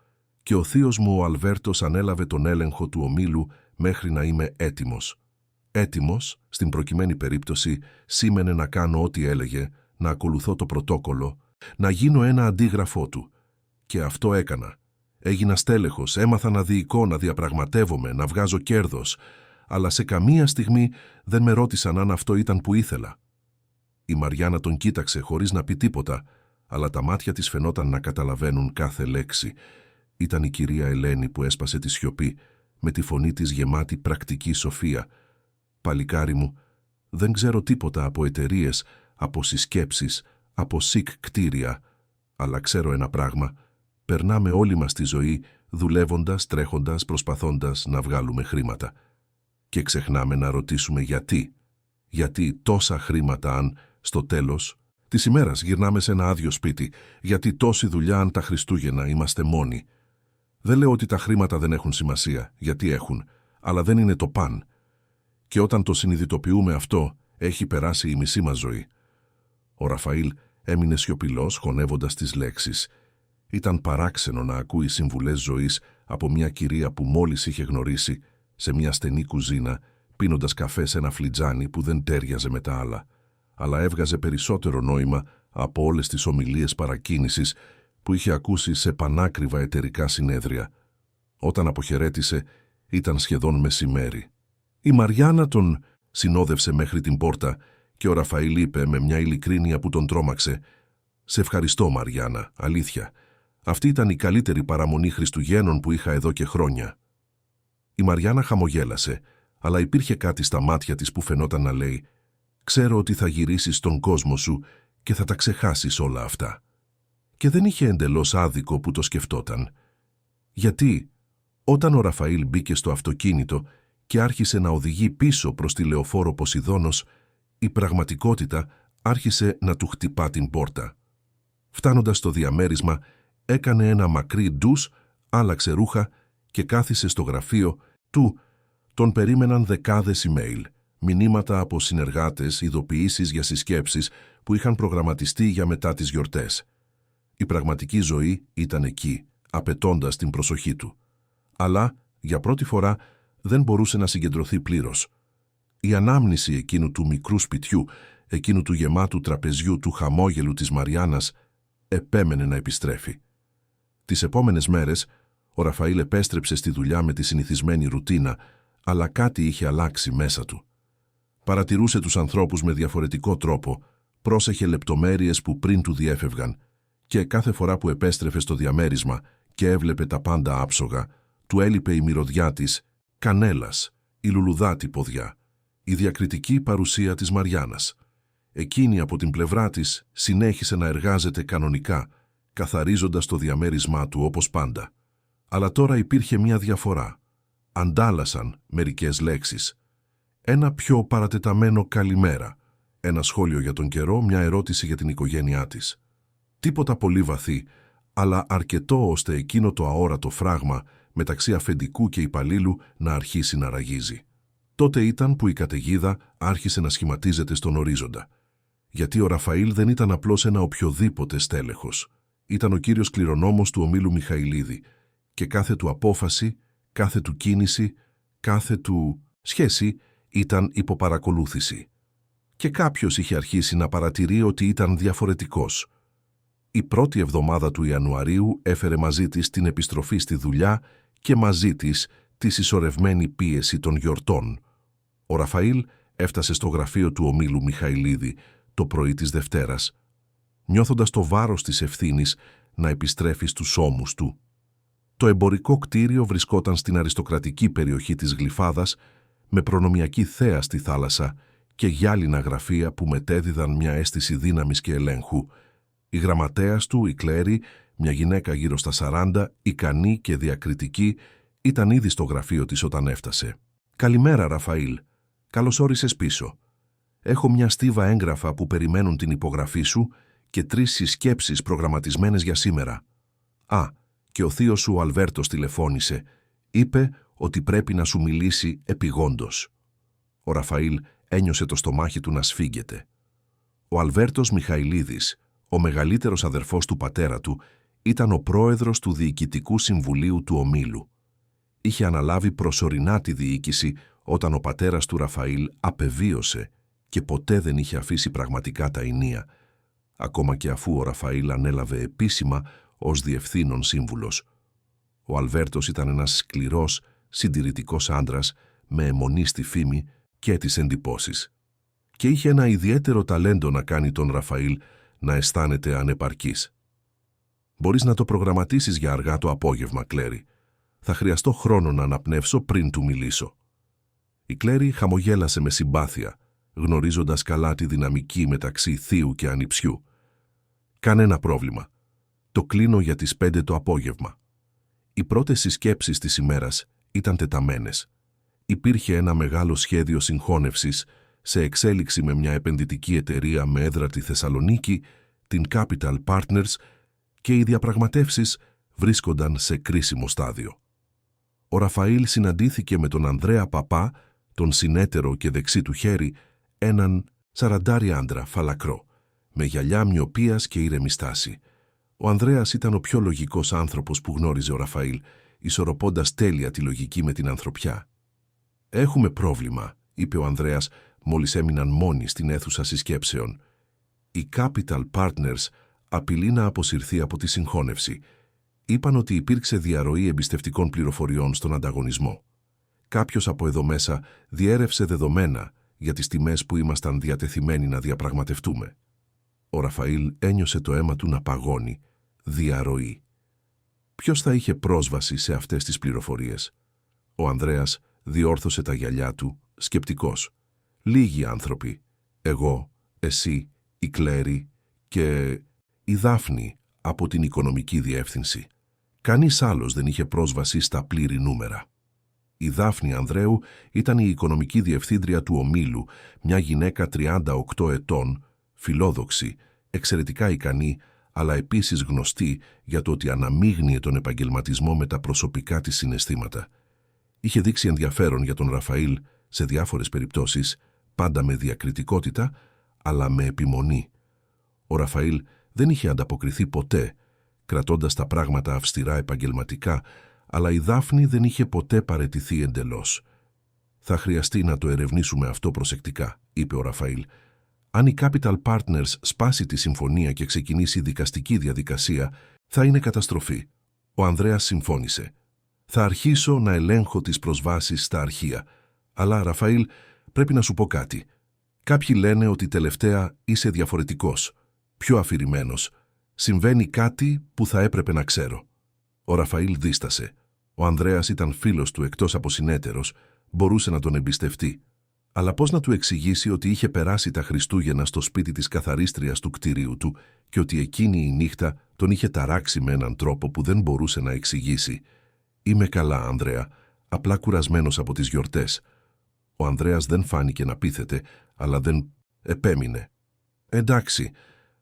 και ο θείος μου ο Αλβέρτος ανέλαβε τον έλεγχο του ομίλου μέχρι να είμαι έτοιμος. Έτοιμος, στην προκειμένη περίπτωση, σήμαινε να κάνω ό,τι έλεγε, να ακολουθώ το πρωτόκολλο, να γίνω ένα αντίγραφό του. Και αυτό έκανα. Έγινα στέλεχος, έμαθα να διοικώ, να διαπραγματεύομαι, να βγάζω κέρδος, αλλά σε καμία στιγμή δεν με ρώτησαν αν αυτό ήταν που ήθελα». Η Μαριάννα τον κοίταξε χωρίς να πει τίποτα, αλλά τα μάτια της φαινόταν να καταλαβαίνουν κάθε λέξη. Ήταν η κυρία Ελένη που έσπασε τη σιωπή, με τη φωνή της γεμάτη πρακτική σοφία. «Παλικάρι μου, δεν ξέρω τίποτα από εταιρείες, από συσκέψεις, από σικ κτίρια, αλλά ξέρω ένα πράγμα. Περνάμε όλη μας τη ζωή δουλεύοντας, τρέχοντας, προσπαθώντας να βγάλουμε χρήματα. Και ξεχνάμε να ρωτήσουμε γιατί. Γιατί τόσα χρήματα αν, στο τέλος της ημέρας γυρνάμε σε ένα άδειο σπίτι? Γιατί τόση δουλειά αν τα Χριστούγεννα είμαστε μόνοι? Δεν λέω ότι τα χρήματα δεν έχουν σημασία, γιατί έχουν, αλλά δεν είναι το παν. Και όταν το συνειδητοποιούμε αυτό, έχει περάσει η μισή μας ζωή». Ο Ραφαήλ έμεινε σιωπηλός, χωνεύοντας τις λέξεις. Ήταν παράξενο να ακούει συμβουλές ζωής από μια κυρία που μόλις είχε γνωρίσει σε μια στενή κουζίνα, πίνοντας καφέ σε ένα φλιτζάνι που δεν τέριαζε με τα άλλα, αλλά έβγαζε περισσότερο νόημα από όλες τις ομιλίες παρακίνησης που είχε ακούσει σε πανάκριβα εταιρικά συνέδρια. Όταν αποχαιρέτησε, ήταν σχεδόν μεσημέρι. Η Μαριάννα τον συνόδευσε μέχρι την πόρτα και ο Ραφαήλ είπε με μια ειλικρίνεια που τον τρόμαξε, «Σε ευχαριστώ, Μαριάννα, αλήθεια. Αυτή ήταν η καλύτερη παραμονή Χριστουγέννων που είχα εδώ και χρόνια». Η Μαριάννα χαμογέλασε, αλλά υπήρχε κάτι στα μάτια της που φαινόταν να λέει, «Ξέρω ότι θα γυρίσεις στον κόσμο σου και θα τα ξεχάσεις όλα αυτά». Και δεν είχε εντελώς άδικο που το σκεφτόταν. Γιατί όταν ο Ραφαήλ μπήκε στο αυτοκίνητο και άρχισε να οδηγεί πίσω προς τη λεωφόρο Ποσειδώνος, η πραγματικότητα άρχισε να του χτυπά την πόρτα. Φτάνοντας στο διαμέρισμα, έκανε ένα μακρύ ντους, άλλαξε ρούχα και κάθισε στο γραφείο του. Τον περίμεναν δεκάδες email, μηνύματα από συνεργάτες, ειδοποιήσεις για συσκέψεις που είχαν προγραμματιστεί για μετά τις γιορτές. Η πραγματική ζωή ήταν εκεί, απαιτώντας την προσοχή του. Αλλά, για πρώτη φορά, δεν μπορούσε να συγκεντρωθεί πλήρως. Η ανάμνηση εκείνου του μικρού σπιτιού, εκείνου του γεμάτου τραπεζιού, του χαμόγελου της Μαριάννας, επέμενε να επιστρέφει. Τις επόμενες μέρες, Ο Ραφαήλ επέστρεψε στη δουλειά με τη συνηθισμένη ρουτίνα, αλλά κάτι είχε αλλάξει μέσα του. Παρατηρούσε τους ανθρώπους με διαφορετικό τρόπο, πρόσεχε λεπτομέρειες που πριν του διέφευγαν και κάθε φορά που επέστρεφε στο διαμέρισμα και έβλεπε τα πάντα άψογα, του έλειπε η μυρωδιά της κανέλας, η λουλουδάτη ποδιά, η διακριτική παρουσία της Μαριάννας. Εκείνη από την πλευρά της συνέχισε να εργάζεται κανονικά, καθαρίζοντας το διαμέρισμά του όπως πάντα. Αλλά τώρα υπήρχε μια διαφορά. Αντάλλασαν μερικές λέξεις. Ένα πιο παρατεταμένο καλημέρα, ένα σχόλιο για τον καιρό, μια ερώτηση για την οικογένειά της. Τίποτα πολύ βαθύ, αλλά αρκετό ώστε εκείνο το αόρατο φράγμα μεταξύ αφεντικού και υπαλλήλου να αρχίσει να ραγίζει. Τότε ήταν που η καταιγίδα άρχισε να σχηματίζεται στον ορίζοντα. Γιατί ο Ραφαήλ δεν ήταν απλώς ένα οποιοδήποτε στέλεχος. Ήταν ο κύριος κληρονόμος του ομίλου Μιχαηλίδη και κάθε του απόφαση, κάθε του κίνηση, κάθε του σχέση ήταν υποπαρακολούθηση. Και κάποιος είχε αρχίσει να παρατηρεί ότι ήταν διαφορετικός. Η πρώτη εβδομάδα του Ιανουαρίου έφερε μαζί της την επιστροφή στη δουλειά και μαζί της τη συσσωρευμένη πίεση των γιορτών. Ο Ραφαήλ έφτασε στο γραφείο του ομίλου Μιχαηλίδη το πρωί της Δευτέρας, νιώθοντας το βάρος της ευθύνης να επιστρέφει στους ώμους του. Το εμπορικό κτίριο βρισκόταν στην αριστοκρατική περιοχή της Γλυφάδας, με προνομιακή θέα στη θάλασσα και γυάλινα γραφεία που μετέδιδαν μια αίσθηση δύναμης και ελέγχου. Η γραμματέας του, η Κλέρη, μια γυναίκα γύρω στα 40, ικανή και διακριτική, ήταν ήδη στο γραφείο της όταν έφτασε. «Καλημέρα, Ραφαήλ. Καλώς όρισες πίσω. Έχω μια στίβα έγγραφα που περιμένουν την υπογραφή σου και 3 συσκέψεις προγραμματισμένες για σήμερα. Α, και ο θείος σου ο Αλβέρτος τηλεφώνησε. Είπε ότι πρέπει να σου μιλήσει επιγόντως». Ο Ραφαήλ ένιωσε το στομάχι του να σφίγγεται. Ο Αλβέρτος Μιχαηλίδης, ο μεγαλύτερος αδερφός του πατέρα του, ήταν ο πρόεδρος του Διοικητικού Συμβουλίου του Ομίλου. Είχε αναλάβει προσωρινά τη διοίκηση όταν ο πατέρας του Ραφαήλ απεβίωσε και ποτέ δεν είχε αφήσει πραγματικά τα ηνία, ακόμα και αφού ο Ραφαήλ ανέλαβε επίσημα ως διευθύνων σύμβουλος. Ο Αλβέρτος ήταν ένας σκληρός, συντηρητικός άντρας με αιμονή στη φήμη και τις εντυπώσεις. Και είχε ένα ιδιαίτερο ταλέντο να κάνει τον Ραφαήλ να αισθάνεται ανεπαρκής. «Μπορείς να το προγραμματίσεις για αργά το απόγευμα, Κλέρη. Θα χρειαστώ χρόνο να αναπνεύσω πριν του μιλήσω». Η Κλέρη χαμογέλασε με συμπάθεια, γνωρίζοντας καλά τη δυναμική μεταξύ θείου και ανιψιού. «Κανένα πρόβλημα. Το κλείνω για τις 5 το απόγευμα». Οι πρώτες συσκέψεις της ημέρας ήταν τεταμένες. Υπήρχε ένα μεγάλο σχέδιο συγχώνευσης σε εξέλιξη με μια επενδυτική εταιρεία με έδρα τη Θεσσαλονίκη, την Capital Partners, και οι διαπραγματεύσεις βρίσκονταν σε κρίσιμο στάδιο. Ο Ραφαήλ συναντήθηκε με τον Ανδρέα Παπά, τον συνέτερο και δεξί του χέρι, έναν 40 άντρα φαλακρό, με γυαλιά μοιοπίας και ήρεμη στάση. Ο Ανδρέας ήταν ο πιο λογικός άνθρωπος που γνώριζε ο Ραφαήλ, ισορροπώντας τέλεια τη λογική με την ανθρωπιά. «Έχουμε πρόβλημα», είπε ο Ανδρέας μόλις έμειναν μόνοι στην αίθουσα συσκέψεων. «Η Capital Partners απειλεί να αποσυρθεί από τη συγχώνευση. Είπαν ότι υπήρξε διαρροή εμπιστευτικών πληροφοριών στον ανταγωνισμό. Κάποιος από εδώ μέσα διέρευσε δεδομένα για τις τιμές που ήμασταν διατεθειμένοι να διαπραγματευτούμε». Ο Ραφαήλ ένιωσε το αίμα του να παγώνει. Διαρροή. Ποιος θα είχε πρόσβαση σε αυτές τις πληροφορίες? Ο Ανδρέας διόρθωσε τα γυαλιά του, σκεπτικός. «Λίγοι άνθρωποι. Εγώ, εσύ, η Κλέρη και η Δάφνη από την οικονομική διεύθυνση. Κανείς άλλος δεν είχε πρόσβαση στα πλήρη νούμερα». Η Δάφνη Ανδρέου ήταν η οικονομική διευθύντρια του ομίλου, μια γυναίκα 38 ετών, φιλόδοξη, εξαιρετικά ικανή, αλλά επίσης γνωστή για το ότι αναμείγνυε τον επαγγελματισμό με τα προσωπικά της συναισθήματα. Είχε δείξει ενδιαφέρον για τον Ραφαήλ σε διάφορες περιπτώσεις, πάντα με διακριτικότητα, αλλά με επιμονή. Ο Ραφαήλ δεν είχε ανταποκριθεί ποτέ, κρατώντας τα πράγματα αυστηρά επαγγελματικά, αλλά η Δάφνη δεν είχε ποτέ παραιτηθεί εντελώς. «Θα χρειαστεί να το ερευνήσουμε αυτό προσεκτικά», είπε ο Ραφαήλ. «Αν η Capital Partners σπάσει τη συμφωνία και ξεκινήσει δικαστική διαδικασία, θα είναι καταστροφή». Ο Ανδρέας συμφώνησε. Θα αρχίσω να ελέγχω τις προσβάσεις στα αρχεία. Αλλά, Ραφαήλ, πρέπει να σου πω κάτι. Κάποιοι λένε ότι τελευταία είσαι διαφορετικός, πιο αφηρημένος. Συμβαίνει κάτι που θα έπρεπε να ξέρω. Ο Ραφαήλ δίστασε. Ο Ανδρέας ήταν φίλος του εκτός από συνέτερος, μπορούσε να τον εμπιστευτεί. Αλλά πώς να του εξηγήσει ότι είχε περάσει τα Χριστούγεννα στο σπίτι της καθαρίστριας του κτηρίου του και ότι εκείνη η νύχτα τον είχε ταράξει με έναν τρόπο που δεν μπορούσε να εξηγήσει. «Είμαι καλά, Ανδρέα, απλά κουρασμένος από τις γιορτές». Ο Ανδρέας δεν φάνηκε να πείθεται, αλλά δεν επέμεινε. «Εντάξει,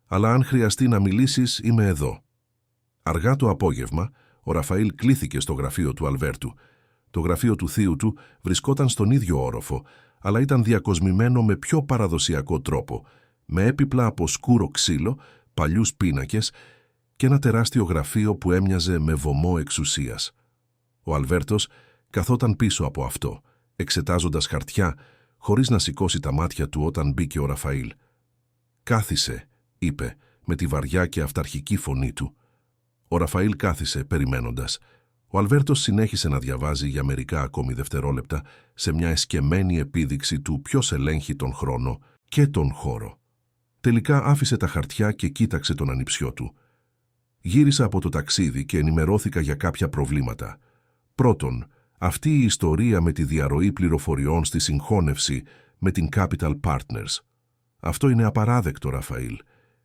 αλλά αν χρειαστεί να μιλήσεις, είμαι εδώ». Αργά το απόγευμα, ο Ραφαήλ κλήθηκε στο γραφείο του Αλβέρτου. Το γραφείο του θείου του βρισκόταν στον ίδιο όροφο, αλλά ήταν διακοσμημένο με πιο παραδοσιακό τρόπο, με έπιπλα από σκούρο ξύλο, παλιούς πίνακες και ένα τεράστιο γραφείο που έμοιαζε με βωμό εξουσίας. Ο Αλβέρτος καθόταν πίσω από αυτό, εξετάζοντας χαρτιά, χωρίς να σηκώσει τα μάτια του όταν μπήκε ο Ραφαήλ. «Κάθισε», είπε, με τη βαριά και αυταρχική φωνή του. Ο Ραφαήλ κάθισε, περιμένοντας. Ο Αλβέρτος συνέχισε να διαβάζει για μερικά ακόμη δευτερόλεπτα σε μια εσκεμμένη επίδειξη του ποιος ελέγχει τον χρόνο και τον χώρο. Τελικά άφησε τα χαρτιά και κοίταξε τον ανιψιό του. «Γύρισα από το ταξίδι και ενημερώθηκα για κάποια προβλήματα. Πρώτον, αυτή η ιστορία με τη διαρροή πληροφοριών στη συγχώνευση με την Capital Partners. Αυτό είναι απαράδεκτο, Ραφαήλ.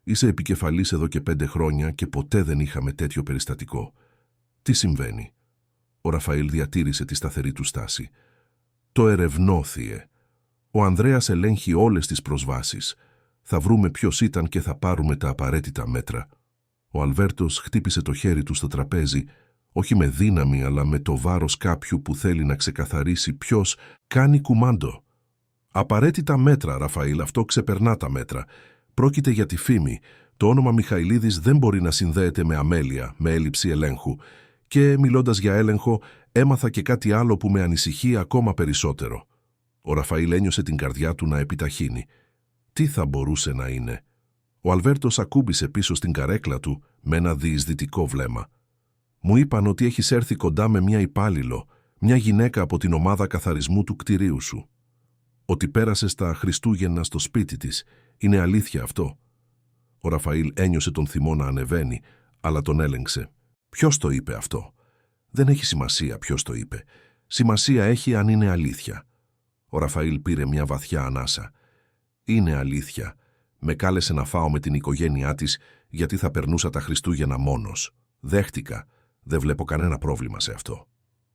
Είσαι επικεφαλής εδώ και 5 χρόνια και ποτέ δεν είχαμε τέτοιο περιστατικό. Τι συμβαίνει?» Ο Ραφαήλ διατήρησε τη σταθερή του στάση. «Το ερευνώ, θείε. Ο Ανδρέας ελέγχει όλες τις προσβάσεις. Θα βρούμε ποιος ήταν και θα πάρουμε τα απαραίτητα μέτρα». Ο Αλβέρτος χτύπησε το χέρι του στο τραπέζι, όχι με δύναμη αλλά με το βάρος κάποιου που θέλει να ξεκαθαρίσει ποιος κάνει κουμάντο. «Απαραίτητα μέτρα, Ραφαήλ, αυτό ξεπερνά τα μέτρα. Πρόκειται για τη φήμη. Το όνομα Μιχαηλίδης δεν μπορεί να συνδέεται με αμέλεια, με έλλειψη ελέγχου. Και μιλώντας για έλεγχο, έμαθα και κάτι άλλο που με ανησυχεί ακόμα περισσότερο». Ο Ραφαήλ ένιωσε την καρδιά του να επιταχύνει. Τι θα μπορούσε να είναι? Ο Αλβέρτος ακούμπησε πίσω στην καρέκλα του με ένα διεισδυτικό βλέμμα. «Μου είπαν ότι έχεις έρθει κοντά με μια υπάλληλο, μια γυναίκα από την ομάδα καθαρισμού του κτηρίου σου. Ότι πέρασες τα Χριστούγεννα στο σπίτι της. Είναι αλήθεια αυτό?» Ο Ραφαήλ ένιωσε τον θυμό να ανεβαίνει, αλλά τον έλεγξε. «Ποιος το είπε αυτό?» «Δεν έχει σημασία ποιος το είπε. Σημασία έχει αν είναι αλήθεια». Ο Ραφαήλ πήρε μια βαθιά ανάσα. «Είναι αλήθεια. Με κάλεσε να φάω με την οικογένειά της γιατί θα περνούσα τα Χριστούγεννα μόνος. Δέχτηκα. Δεν βλέπω κανένα πρόβλημα σε αυτό».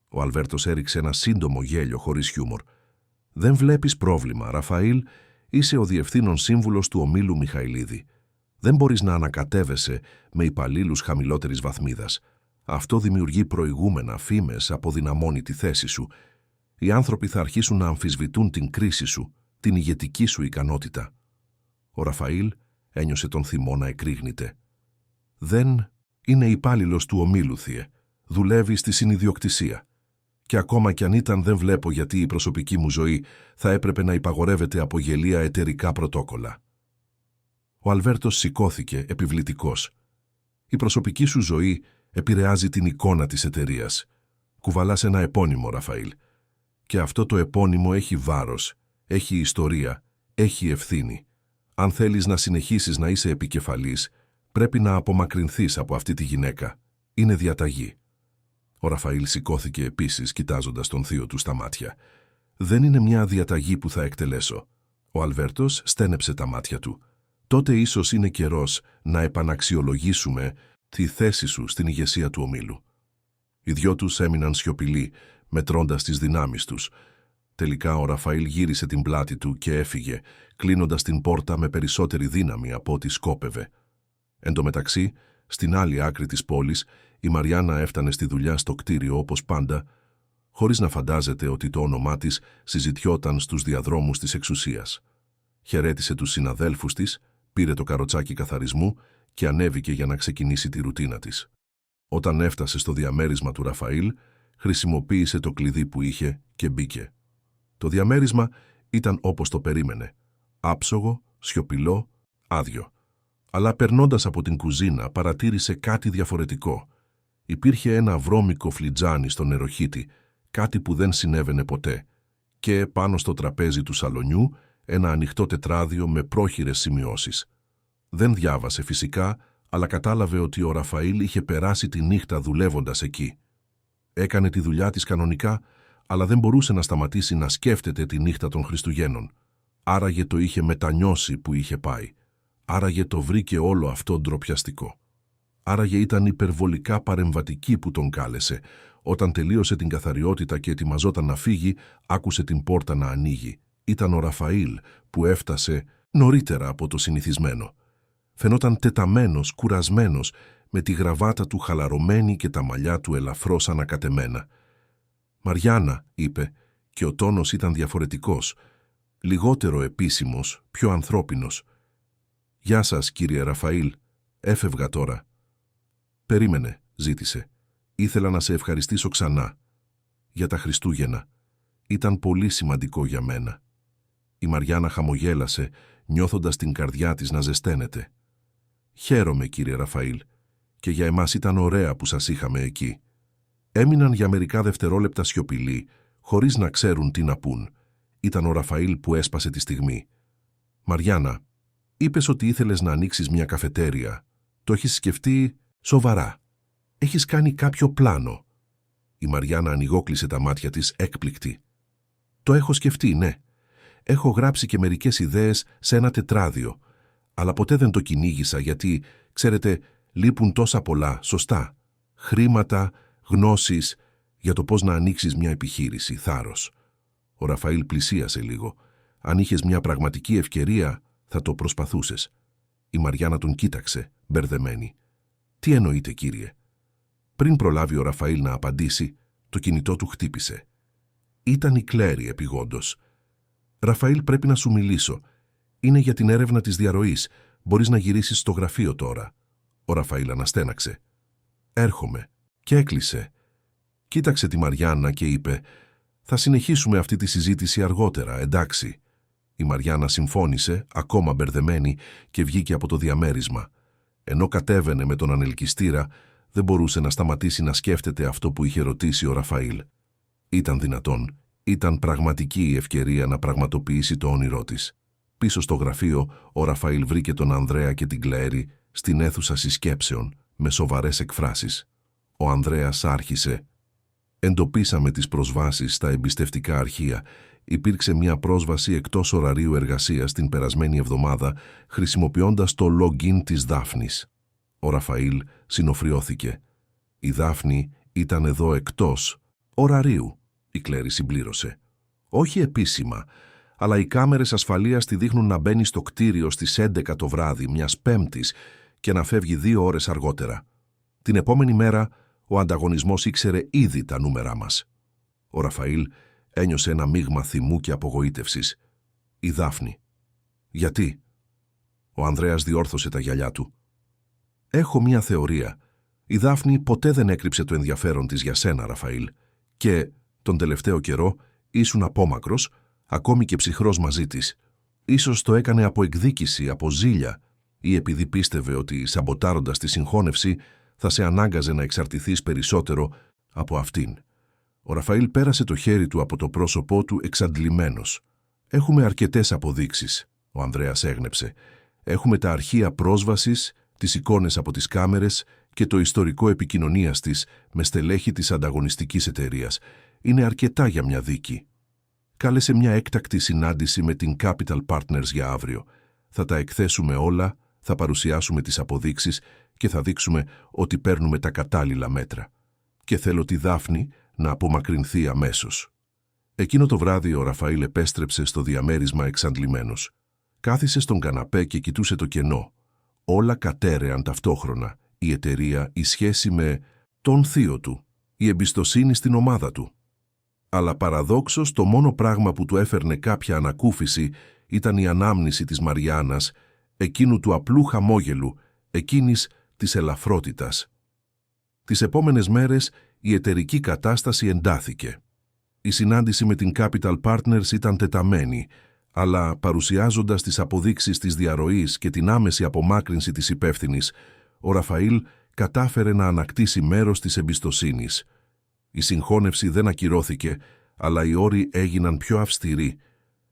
Ο Αλβέρτος έριξε ένα σύντομο γέλιο χωρίς χιούμορ. «Δεν βλέπεις πρόβλημα, Ραφαήλ. Είσαι ο διευθύνων σύμβουλος του ομίλου Μιχαηλίδη. Δεν μπορείς να ανακατεύεσαι με υπαλλήλους χαμηλότερης βαθμίδας. Αυτό δημιουργεί προηγούμενα, φήμες, αποδυναμώνει τη θέση σου. Οι άνθρωποι θα αρχίσουν να αμφισβητούν την κρίση σου, την ηγετική σου ικανότητα». Ο Ραφαήλ ένιωσε τον θυμό να εκρήγνεται. «Δεν είναι υπάλληλος του ομίλου, θείε. Δουλεύει στη συνιδιοκτησία. Και ακόμα κι αν ήταν, δεν βλέπω γιατί η προσωπική μου ζωή θα έπρεπε να υπαγορεύεται από γελία εταιρικά πρωτόκολλα». Ο Αλβέρτος σηκώθηκε, επιβλητικός. «Η προσωπική σου ζωή επηρεάζει την εικόνα της εταιρείας. Κουβαλάς ένα επώνυμο, Ραφαήλ. Και αυτό το επώνυμο έχει βάρος, έχει ιστορία, έχει ευθύνη. Αν θέλεις να συνεχίσεις να είσαι επικεφαλής, πρέπει να απομακρυνθείς από αυτή τη γυναίκα. Είναι διαταγή». Ο Ραφαήλ σηκώθηκε επίσης, κοιτάζοντας τον θείο του στα μάτια. «Δεν είναι μια διαταγή που θα εκτελέσω». Ο Αλβέρτος στένεψε τα μάτια του. «Τότε ίσως είναι καιρός να επαναξιολογήσουμε τη θέση σου στην ηγεσία του ομίλου». Οι δυο τους έμειναν σιωπηλοί, μετρώντας τις δυνάμεις τους. Τελικά ο Ραφαήλ γύρισε την πλάτη του και έφυγε, κλείνοντας την πόρτα με περισσότερη δύναμη από ό,τι σκόπευε. Εν τω μεταξύ, στην άλλη άκρη της πόλης, η Μαριάννα έφτανε στη δουλειά στο κτίριο όπως πάντα, χωρίς να φαντάζεται ότι το όνομά της συζητιόταν στους διαδρόμους της εξουσίας. Χαιρέτησε τους συναδέλφους της, πήρε το καροτσάκι καθαρισμού και ανέβηκε για να ξεκινήσει τη ρουτίνα της. Όταν έφτασε στο διαμέρισμα του Ραφαήλ, χρησιμοποίησε το κλειδί που είχε και μπήκε. Το διαμέρισμα ήταν όπως το περίμενε. Άψογο, σιωπηλό, άδειο. Αλλά περνώντας από την κουζίνα παρατήρησε κάτι διαφορετικό. Υπήρχε ένα βρώμικο φλιτζάνι στο νεροχύτη, κάτι που δεν συνέβαινε ποτέ, και πάνω στο τραπέζι του σαλονιού ένα ανοιχτό τετράδιο με πρόχειρες σημειώσεις. Δεν διάβασε φυσικά, αλλά κατάλαβε ότι ο Ραφαήλ είχε περάσει τη νύχτα δουλεύοντας εκεί. Έκανε τη δουλειά της κανονικά, αλλά δεν μπορούσε να σταματήσει να σκέφτεται τη νύχτα των Χριστουγέννων. Άραγε το είχε μετανιώσει που είχε πάει. Άραγε το βρήκε όλο αυτό ντροπιαστικό. Άραγε ήταν υπερβολικά παρεμβατική που τον κάλεσε. Όταν τελείωσε την καθαριότητα και ετοιμαζόταν να φύγει, άκουσε την πόρτα να ανοίγει. Ήταν ο Ραφαήλ που έφτασε νωρίτερα από το συνηθισμένο. Φαινόταν τεταμένος, κουρασμένος, με τη γραβάτα του χαλαρωμένη και τα μαλλιά του ελαφρώς ανακατεμένα. «Μαριάννα», είπε, και ο τόνος ήταν διαφορετικός, λιγότερο επίσημος, πιο ανθρώπινος. «Γεια σας, κύριε Ραφαήλ. Έφευγα τώρα». «Περίμενε», ζήτησε. «Ήθελα να σε ευχαριστήσω ξανά. Για τα Χριστούγεννα. Ήταν πολύ σημαντικό για μένα». Η Μαριάννα χαμογέλασε, νιώθοντας την καρδιά της να ζεσταίνεται. «Χαίρομαι, κύριε Ραφαήλ, και για εμάς ήταν ωραία που σας είχαμε εκεί». Έμειναν για μερικά δευτερόλεπτα σιωπηλοί, χωρίς να ξέρουν τι να πούν. Ήταν ο Ραφαήλ που έσπασε τη στιγμή. «Μαριάννα, είπες ότι ήθελες να ανοίξεις μια καφετέρια. Το έχεις σκεφτεί σοβαρά? Έχεις κάνει κάποιο πλάνο?» Η Μαριάννα ανοιγόκλεισε τα μάτια της έκπληκτη. «Το έχω σκεφτεί, ναι. Έχω γράψει και μερικές ιδέες σε ένα τετράδιο, αλλά ποτέ δεν το κυνήγησα γιατί, ξέρετε, λείπουν τόσα πολλά, σωστά. Χρήματα, γνώσεις, για το πώς να ανοίξεις μια επιχείρηση, θάρρος». Ο Ραφαήλ πλησίασε λίγο. «Αν είχες μια πραγματική ευκαιρία, θα το προσπαθούσες». Η Μαριάννα τον κοίταξε, μπερδεμένη. «Τι εννοείτε, κύριε?» Πριν προλάβει ο Ραφαήλ να απαντήσει, το κινητό του χτύπησε. Ήταν η Κλέρι επειγόντως. «Ραφαήλ, πρέπει να σου μιλήσω. Είναι για την έρευνα της διαρροής. Μπορείς να γυρίσεις στο γραφείο τώρα». Ο Ραφαήλ αναστέναξε. «Έρχομαι». Και έκλεισε. Κοίταξε τη Μαριάννα και είπε «Θα συνεχίσουμε αυτή τη συζήτηση αργότερα, εντάξει». Η Μαριάννα συμφώνησε, ακόμα μπερδεμένη, και βγήκε από το διαμέρισμα. Ενώ κατέβαινε με τον ανελκυστήρα, δεν μπορούσε να σταματήσει να σκέφτεται αυτό που είχε ρωτήσει ο Ραφαήλ. Ήταν δυνατόν. Ήταν πραγματική η ευκαιρία να πραγματοποιήσει το όνειρό της. Πίσω στο γραφείο, ο Ραφαήλ βρήκε τον Ανδρέα και την Κλέρι στην αίθουσα συσκέψεων, με σοβαρές εκφράσεις. Ο Ανδρέας άρχισε. «Εντοπίσαμε τις προσβάσεις στα εμπιστευτικά αρχεία. Υπήρξε μια πρόσβαση εκτός ωραρίου εργασίας την περασμένη εβδομάδα, χρησιμοποιώντας το login της Δάφνης». Ο Ραφαήλ συνοφριώθηκε. «Η Δάφνη ήταν εδώ εκτός ωραρίου», η Κλέρι συμπλήρωσε. «Όχι επίσημα, αλλά οι κάμερες ασφαλείας τη δείχνουν να μπαίνει στο κτίριο στις 11 το βράδυ μιας Πέμπτης και να φεύγει 2 ώρες αργότερα. Την επόμενη μέρα ο ανταγωνισμός ήξερε ήδη τα νούμερά μας». Ο Ραφαήλ ένιωσε ένα μείγμα θυμού και απογοήτευσης. «Η Δάφνη. Γιατί?» Ο Ανδρέας διόρθωσε τα γυαλιά του. «Έχω μία θεωρία. Η Δάφνη ποτέ δεν έκρυψε το ενδιαφέρον της για σένα, Ραφαήλ. Και τον τελευταίο καιρό ήσουν απόμακρος, ακόμη και ψυχρός μαζί της. Ίσως το έκανε από εκδίκηση, από ζήλια, ή επειδή πίστευε ότι, σαμποτάροντας τη συγχώνευση, θα σε ανάγκαζε να εξαρτηθείς περισσότερο από αυτήν». Ο Ραφαήλ πέρασε το χέρι του από το πρόσωπό του εξαντλημένος. «Έχουμε αρκετές αποδείξεις», ο Ανδρέας έγνεψε. «Έχουμε τα αρχεία πρόσβασης, τις εικόνες από τις κάμερες και το ιστορικό επικοινωνίας της με στελέχη της ανταγωνιστικής εταιρείας. Είναι αρκετά για μια δίκη. Κάλεσε μια έκτακτη συνάντηση με την Capital Partners για αύριο. Θα τα εκθέσουμε όλα, θα παρουσιάσουμε τις αποδείξεις και θα δείξουμε ότι παίρνουμε τα κατάλληλα μέτρα. Και θέλω τη Δάφνη να απομακρυνθεί αμέσως». Εκείνο το βράδυ ο Ραφαήλ επέστρεψε στο διαμέρισμα εξαντλημένος. Κάθισε στον καναπέ και κοιτούσε το κενό. Όλα κατέρεαν ταυτόχρονα. Η εταιρεία, η σχέση με τον θείο του, η εμπιστοσύνη στην ομάδα του. Αλλά παραδόξως το μόνο πράγμα που του έφερνε κάποια ανακούφιση ήταν η ανάμνηση της Μαριάννας, εκείνου του απλού χαμόγελου, εκείνης της ελαφρότητας. Τις επόμενες μέρες η εταιρική κατάσταση εντάθηκε. Η συνάντηση με την Capital Partners ήταν τεταμένη, αλλά παρουσιάζοντας τις αποδείξεις της διαρροής και την άμεση απομάκρυνση της υπεύθυνης, ο Ραφαήλ κατάφερε να ανακτήσει μέρος της εμπιστοσύνης. Η συγχώνευση δεν ακυρώθηκε, αλλά οι όροι έγιναν πιο αυστηροί,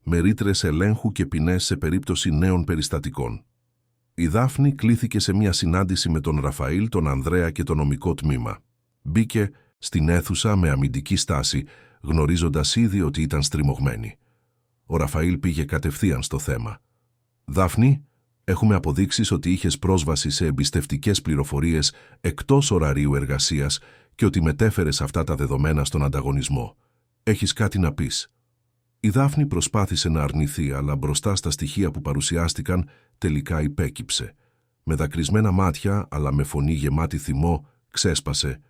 με ρήτρες ελέγχου και ποινές σε περίπτωση νέων περιστατικών. Η Δάφνη κλήθηκε σε μια συνάντηση με τον Ραφαήλ, τον Ανδρέα και το νομικό τμήμα. Μπήκε στην αίθουσα με αμυντική στάση, γνωρίζοντας ήδη ότι ήταν στριμωγμένη. Ο Ραφαήλ πήγε κατευθείαν στο θέμα. «Δάφνη, έχουμε αποδείξεις ότι είχες πρόσβαση σε εμπιστευτικές πληροφορίες εκτός ωραρίου εργασίας και ότι μετέφερες αυτά τα δεδομένα στον ανταγωνισμό. Έχεις κάτι να πεις?» Η Δάφνη προσπάθησε να αρνηθεί, αλλά μπροστά στα στοιχεία που παρουσιάστηκαν τελικά υπέκυψε. Με δακρυσμένα μάτια, αλλά με φωνή γεμάτη θυμό, ξέσπασε: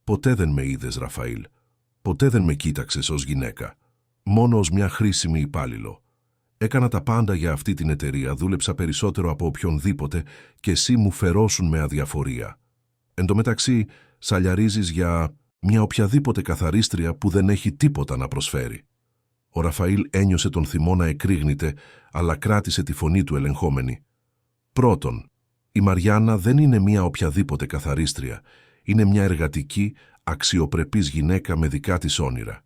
«Ποτέ δεν με είδες, Ραφαήλ. Ποτέ δεν με κοίταξες ως γυναίκα. Μόνο ως μια χρήσιμη υπάλληλο. Έκανα τα πάντα για αυτή την εταιρεία, δούλεψα περισσότερο από οποιονδήποτε και εσύ μου φερόσουν με αδιαφορία. Εν τω μεταξύ, σαλιαρίζεις για μια οποιαδήποτε καθαρίστρια που δεν έχει τίποτα να προσφέρει». Ο Ραφαήλ ένιωσε τον θυμό να εκρήγνεται, αλλά κράτησε τη φωνή του ελεγχόμενη. «Πρώτον, η Μαριάννα δεν είναι μια οποιαδήποτε καθαρίστρια. Είναι μια εργατική, αξιοπρεπής γυναίκα με δικά της όνειρα.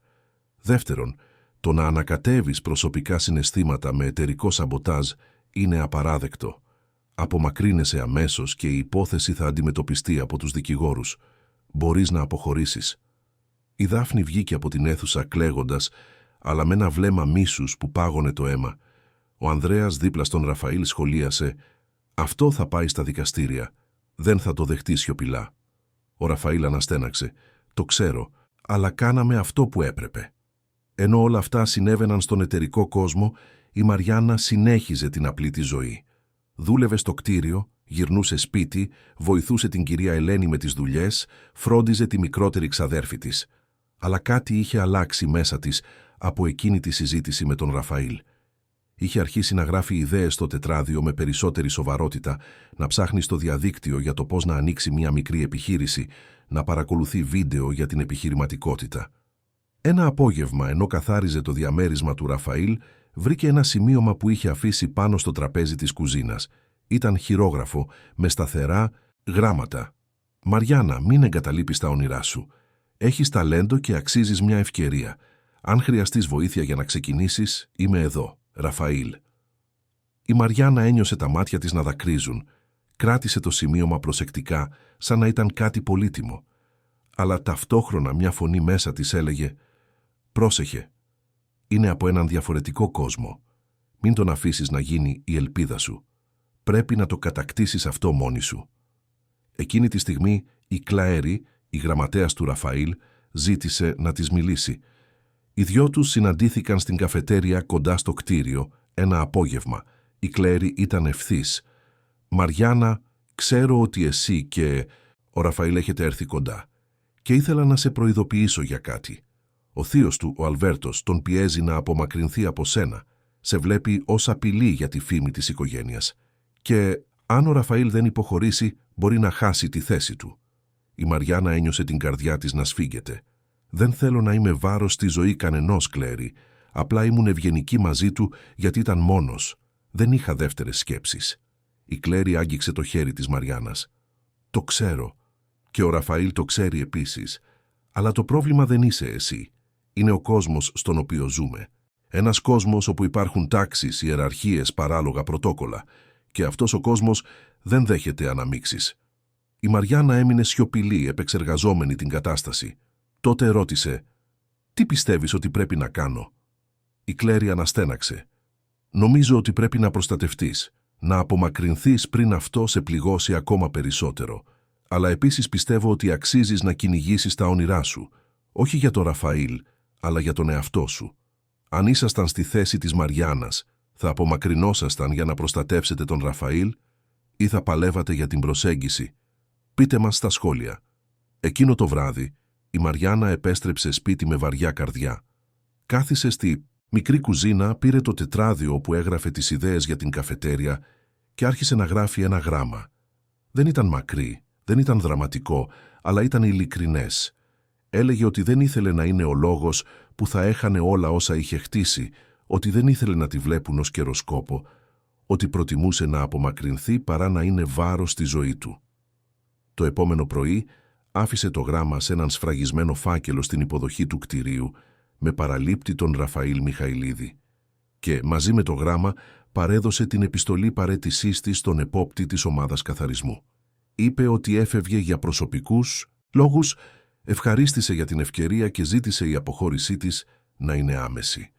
Δεύτερον, το να ανακατεύεις προσωπικά συναισθήματα με εταιρικό σαμποτάζ είναι απαράδεκτο. Απομακρύνεσαι αμέσως και η υπόθεση θα αντιμετωπιστεί από τους δικηγόρους. Μπορείς να αποχωρήσεις». Η Δάφνη βγήκε από την αίθουσα κλαίγοντας, αλλά με ένα βλέμμα μίσους που πάγωνε το αίμα. Ο Ανδρέας δίπλα στον Ραφαήλ σχολίασε: «Αυτό θα πάει στα δικαστήρια. Δεν θα το δεχτεί σιωπηλά». Ο Ραφαήλ αναστέναξε: «Το ξέρω, αλλά κάναμε αυτό που έπρεπε». Ενώ όλα αυτά συνέβαιναν στον εταιρικό κόσμο, η Μαριάννα συνέχιζε την απλή της ζωή. Δούλευε στο κτίριο, γυρνούσε σπίτι, βοηθούσε την κυρία Ελένη με τις δουλειές, φρόντιζε τη μικρότερη ξαδέρφη της. Αλλά κάτι είχε αλλάξει μέσα της από εκείνη τη συζήτηση με τον Ραφαήλ. Είχε αρχίσει να γράφει ιδέες στο τετράδιο με περισσότερη σοβαρότητα, να ψάχνει στο διαδίκτυο για το πώς να ανοίξει μια μικρή επιχείρηση, να παρακολουθεί βίντεο για την επιχειρηματικότητα. Ένα απόγευμα, ενώ καθάριζε το διαμέρισμα του Ραφαήλ, βρήκε ένα σημείωμα που είχε αφήσει πάνω στο τραπέζι της κουζίνας. Ήταν χειρόγραφο, με σταθερά γράμματα. «Μαριάννα, μην εγκαταλείπεις τα όνειρά σου. Έχεις ταλέντο και αξίζεις μια ευκαιρία. Αν χρειαστείς βοήθεια για να ξεκινήσεις, είμαι εδώ. Ραφαήλ». Η Μαριάννα ένιωσε τα μάτια της να δακρύζουν. Κράτησε το σημείωμα προσεκτικά, σαν να ήταν κάτι πολύτιμο. Αλλά ταυτόχρονα μια φωνή μέσα της έλεγε: «Πρόσεχε. Είναι από έναν διαφορετικό κόσμο. Μην τον αφήσεις να γίνει η ελπίδα σου. Πρέπει να το κατακτήσεις αυτό μόνη σου». Εκείνη τη στιγμή η Κλαέρη, η γραμματέας του Ραφαήλ, ζήτησε να της μιλήσει. Οι δυο τους συναντήθηκαν στην καφετέρια κοντά στο κτίριο ένα απόγευμα. Η Κλαέρη ήταν ευθύς. «Μαριάννα, ξέρω ότι εσύ και ο Ραφαήλ έχετε έρθει κοντά και ήθελα να σε προειδοποιήσω για κάτι. Ο θείος του, ο Αλβέρτος, τον πιέζει να απομακρυνθεί από σένα. Σε βλέπει ως απειλή για τη φήμη της οικογένειας. Και αν ο Ραφαήλ δεν υποχωρήσει, μπορεί να χάσει τη θέση του». Η Μαριάννα ένιωσε την καρδιά της να σφίγγεται. «Δεν θέλω να είμαι βάρος στη ζωή κανενός, Κλέρι. Απλά ήμουν ευγενική μαζί του γιατί ήταν μόνος. Δεν είχα δεύτερες σκέψεις». Η Κλέρι άγγιξε το χέρι της Μαριάννας. «Το ξέρω. Και ο Ραφαήλ το ξέρει επίσης. Αλλά το πρόβλημα δεν είσαι εσύ. Είναι ο κόσμος στον οποίο ζούμε. Ένας κόσμος όπου υπάρχουν τάξεις, ιεραρχίες, παράλογα πρωτόκολλα. Και αυτός ο κόσμος δεν δέχεται αναμίξεις». Η Μαριάννα έμεινε σιωπηλή, επεξεργαζόμενη την κατάσταση. Τότε ρώτησε: «Τι πιστεύεις ότι πρέπει να κάνω?» Η Κλέρι αναστέναξε. «Νομίζω ότι πρέπει να προστατευτείς, να απομακρυνθείς πριν αυτό σε πληγώσει ακόμα περισσότερο. Αλλά επίσης πιστεύω ότι αξίζεις να κυνηγήσεις τα όνειρά σου, όχι για τον Ραφαήλ, αλλά για τον εαυτό σου. Αν ήσασταν στη θέση της Μαριάννας, θα απομακρυνόσασταν για να προστατεύσετε τον Ραφαήλ ή θα παλεύατε για την προσέγγιση? Πείτε μας στα σχόλια». Εκείνο το βράδυ, η Μαριάννα επέστρεψε σπίτι με βαριά καρδιά. Κάθισε στη μικρή κουζίνα, πήρε το τετράδιο όπου έγραφε τις ιδέες για την καφετέρια και άρχισε να γράφει ένα γράμμα. Δεν ήταν μακρύ, δεν ήταν δραματικό, αλλά ήταν ειλικρινές. Έλεγε ότι δεν ήθελε να είναι ο λόγος που θα έχανε όλα όσα είχε χτίσει, ότι δεν ήθελε να τη βλέπουν ως καιροσκόπο, ότι προτιμούσε να απομακρυνθεί παρά να είναι βάρος στη ζωή του. Το επόμενο πρωί άφησε το γράμμα σε έναν σφραγισμένο φάκελο στην υποδοχή του κτηρίου με παραλήπτη τον Ραφαήλ Μιχαηλίδη και μαζί με το γράμμα παρέδωσε την επιστολή παραίτησής της στον επόπτη της ομάδας καθαρισμού. Είπε ότι έφευγε για προσωπικούς λόγους, ευχαρίστησε για την ευκαιρία και ζήτησε η αποχώρησή της να είναι άμεση.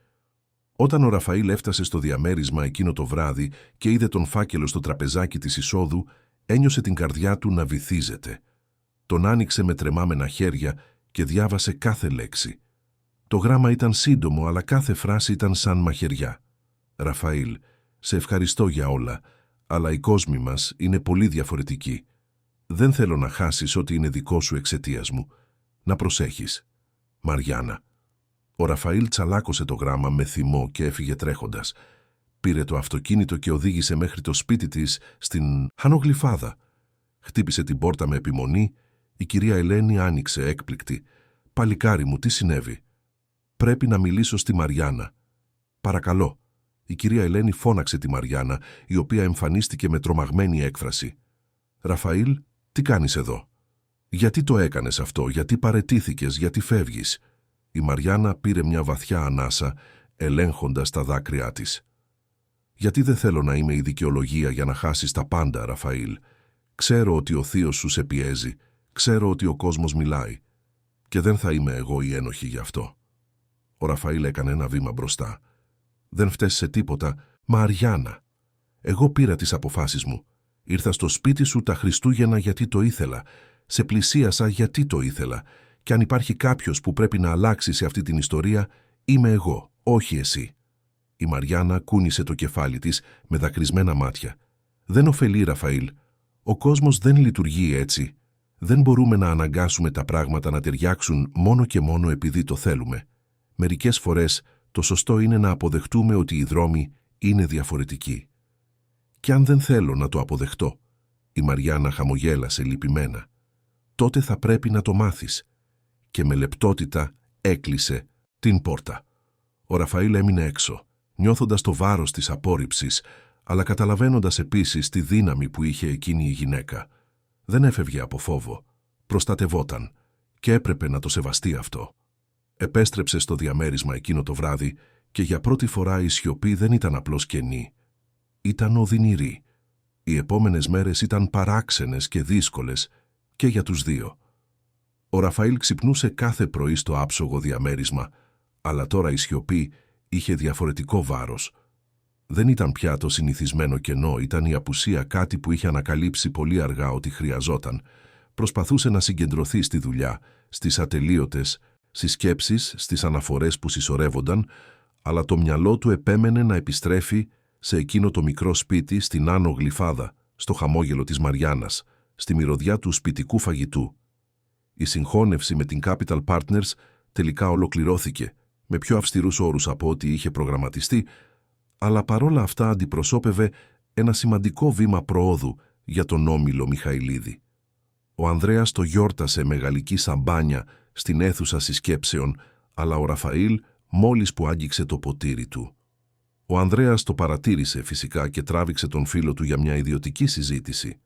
Όταν ο Ραφαήλ έφτασε στο διαμέρισμα εκείνο το βράδυ και είδε τον φάκελο στο τραπεζάκι της εισόδου, ένιωσε την καρδιά του να βυθίζεται. Τον άνοιξε με τρεμάμενα χέρια και διάβασε κάθε λέξη. Το γράμμα ήταν σύντομο, αλλά κάθε φράση ήταν σαν μαχαιριά. «Ραφαήλ, σε ευχαριστώ για όλα, αλλά οι κόσμοι μας είναι πολύ διαφορετικοί. Δεν θέλω να χάσεις ό,τι είναι δικό σου εξαιτίας μου. Να προσέχεις. Μαριάννα». Ο Ραφαήλ τσαλάκωσε το γράμμα με θυμό και έφυγε τρέχοντας. Πήρε το αυτοκίνητο και οδήγησε μέχρι το σπίτι της στην Χανογλυφάδα. Χτύπησε την πόρτα με επιμονή. Η κυρία Ελένη άνοιξε έκπληκτη. «Παλικάρι μου, τι συνέβη?» «Πρέπει να μιλήσω στη Μαριάννα». «Παρακαλώ». Η κυρία Ελένη φώναξε τη Μαριάννα, η οποία εμφανίστηκε με τρομαγμένη έκφραση. «Ραφαήλ, τι κάνεις εδώ? Γιατί το έκανες αυτό, γιατί παραιτήθηκες, γιατί φεύγεις?» Η Μαριάννα πήρε μια βαθιά ανάσα, ελέγχοντας τα δάκρυά της. «Γιατί δεν θέλω να είμαι η δικαιολογία για να χάσεις τα πάντα, Ραφαήλ. Ξέρω ότι ο θείος σου σε πιέζει, ξέρω ότι ο κόσμος μιλάει. Και δεν θα είμαι εγώ η ένοχη γι' αυτό». Ο Ραφαήλ έκανε ένα βήμα μπροστά. «Δεν φταίς σε τίποτα, Μαριάννα. Εγώ πήρα τις αποφάσεις μου. Ήρθα στο σπίτι σου τα Χριστούγεννα γιατί το ήθελα. Σε πλησίασα γιατί το ήθελα. Και αν υπάρχει κάποιος που πρέπει να αλλάξει σε αυτή την ιστορία, είμαι εγώ, όχι εσύ». Η Μαριάννα κούνησε το κεφάλι της με δακρυσμένα μάτια. «Δεν ωφελεί, Ραφαήλ. Ο κόσμος δεν λειτουργεί έτσι. Δεν μπορούμε να αναγκάσουμε τα πράγματα να ταιριάξουν μόνο και μόνο επειδή το θέλουμε. Μερικές φορές το σωστό είναι να αποδεχτούμε ότι οι δρόμοι είναι διαφορετικοί». «Και αν δεν θέλω να το αποδεχτώ?» Η Μαριάννα χαμογέλασε λυπημένα. «Τότε θα πρέπει να το μάθεις». Και με λεπτότητα έκλεισε την πόρτα. Ο Ραφαήλ έμεινε έξω, νιώθοντας το βάρος της απόρριψης, αλλά καταλαβαίνοντας επίσης τη δύναμη που είχε εκείνη η γυναίκα. Δεν έφευγε από φόβο, προστατευόταν και έπρεπε να το σεβαστεί αυτό. Επέστρεψε στο διαμέρισμα εκείνο το βράδυ και για πρώτη φορά η σιωπή δεν ήταν απλώς κενή. Ήταν οδυνηρή. Οι επόμενες μέρες ήταν παράξενες και δύσκολες και για τους δύο. Ο Ραφαήλ ξυπνούσε κάθε πρωί στο άψογο διαμέρισμα, αλλά τώρα η σιωπή είχε διαφορετικό βάρος. Δεν ήταν πια το συνηθισμένο κενό, ήταν η απουσία, κάτι που είχε ανακαλύψει πολύ αργά ότι χρειαζόταν. Προσπαθούσε να συγκεντρωθεί στη δουλειά, στις ατελείωτες, στις σκέψεις, στις αναφορές που συσσωρεύονταν, αλλά το μυαλό του επέμενε να επιστρέφει σε εκείνο το μικρό σπίτι στην Άνω Γλυφάδα, στο χαμόγελο της Μαριάννας, στη μυρωδιά του σπιτικού φαγητού. Η συγχώνευση με την Capital Partners τελικά ολοκληρώθηκε, με πιο αυστηρούς όρους από ό,τι είχε προγραμματιστεί, αλλά παρόλα αυτά αντιπροσώπευε ένα σημαντικό βήμα προόδου για τον όμιλο Μιχαηλίδη. Ο Ανδρέας το γιόρτασε με γαλλική σαμπάνια στην αίθουσα συσκέψεων, αλλά ο Ραφαήλ μόλις που άγγιξε το ποτήρι του. Ο Ανδρέας το παρατήρησε φυσικά και τράβηξε τον φίλο του για μια ιδιωτική συζήτηση.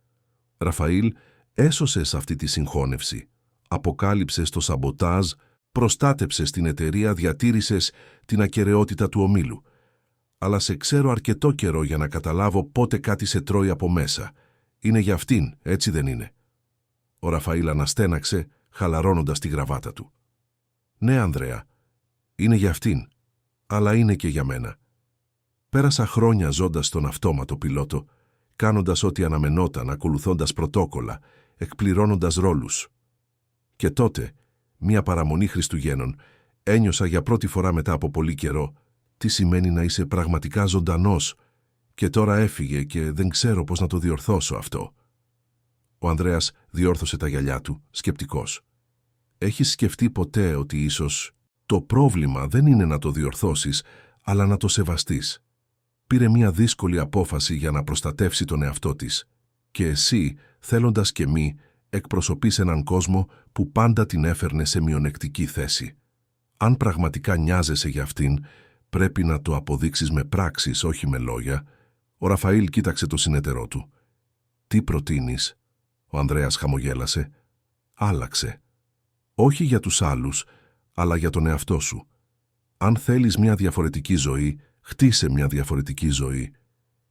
«Ραφαήλ, έσωσες αυτή τη συγχώνευση. Αποκάλυψες το σαμποτάζ, προστάτεψες την εταιρεία, διατήρησες την ακεραιότητα του ομίλου. Αλλά σε ξέρω αρκετό καιρό για να καταλάβω πότε κάτι σε τρώει από μέσα. Είναι για αυτήν, έτσι δεν είναι?» Ο Ραφαήλ αναστέναξε, χαλαρώνοντας τη γραβάτα του. «Ναι, Ανδρέα, είναι για αυτήν, αλλά είναι και για μένα. Πέρασα χρόνια ζώντας στον αυτόματο πιλότο, κάνοντας ό,τι αναμενόταν, ακολουθώντας πρωτόκολλα, εκπληρώνοντας ρόλους. Και τότε, μία παραμονή Χριστουγέννων, ένιωσα για πρώτη φορά μετά από πολύ καιρό τι σημαίνει να είσαι πραγματικά ζωντανός, και τώρα έφυγε και δεν ξέρω πώς να το διορθώσω αυτό». Ο Ανδρέας διόρθωσε τα γυαλιά του, σκεπτικός. «Έχεις σκεφτεί ποτέ ότι ίσως το πρόβλημα δεν είναι να το διορθώσεις, αλλά να το σεβαστείς?» Πήρε μια δύσκολη απόφαση για να προστατεύσει τον εαυτό της. Και εσύ, θέλοντας και μη, εκπροσωπείς έναν κόσμο που πάντα την έφερνε σε μειονεκτική θέση. Αν πραγματικά νοιάζεσαι για αυτήν, πρέπει να το αποδείξεις με πράξεις, όχι με λόγια. Ο Ραφαήλ κοίταξε το συνεταιρό του. «Τι προτείνεις?» Ο Ανδρέας χαμογέλασε. Άλλαξε. Όχι για τους άλλους, αλλά για τον εαυτό σου. Αν θέλεις μια διαφορετική ζωή, χτίσε μια διαφορετική ζωή.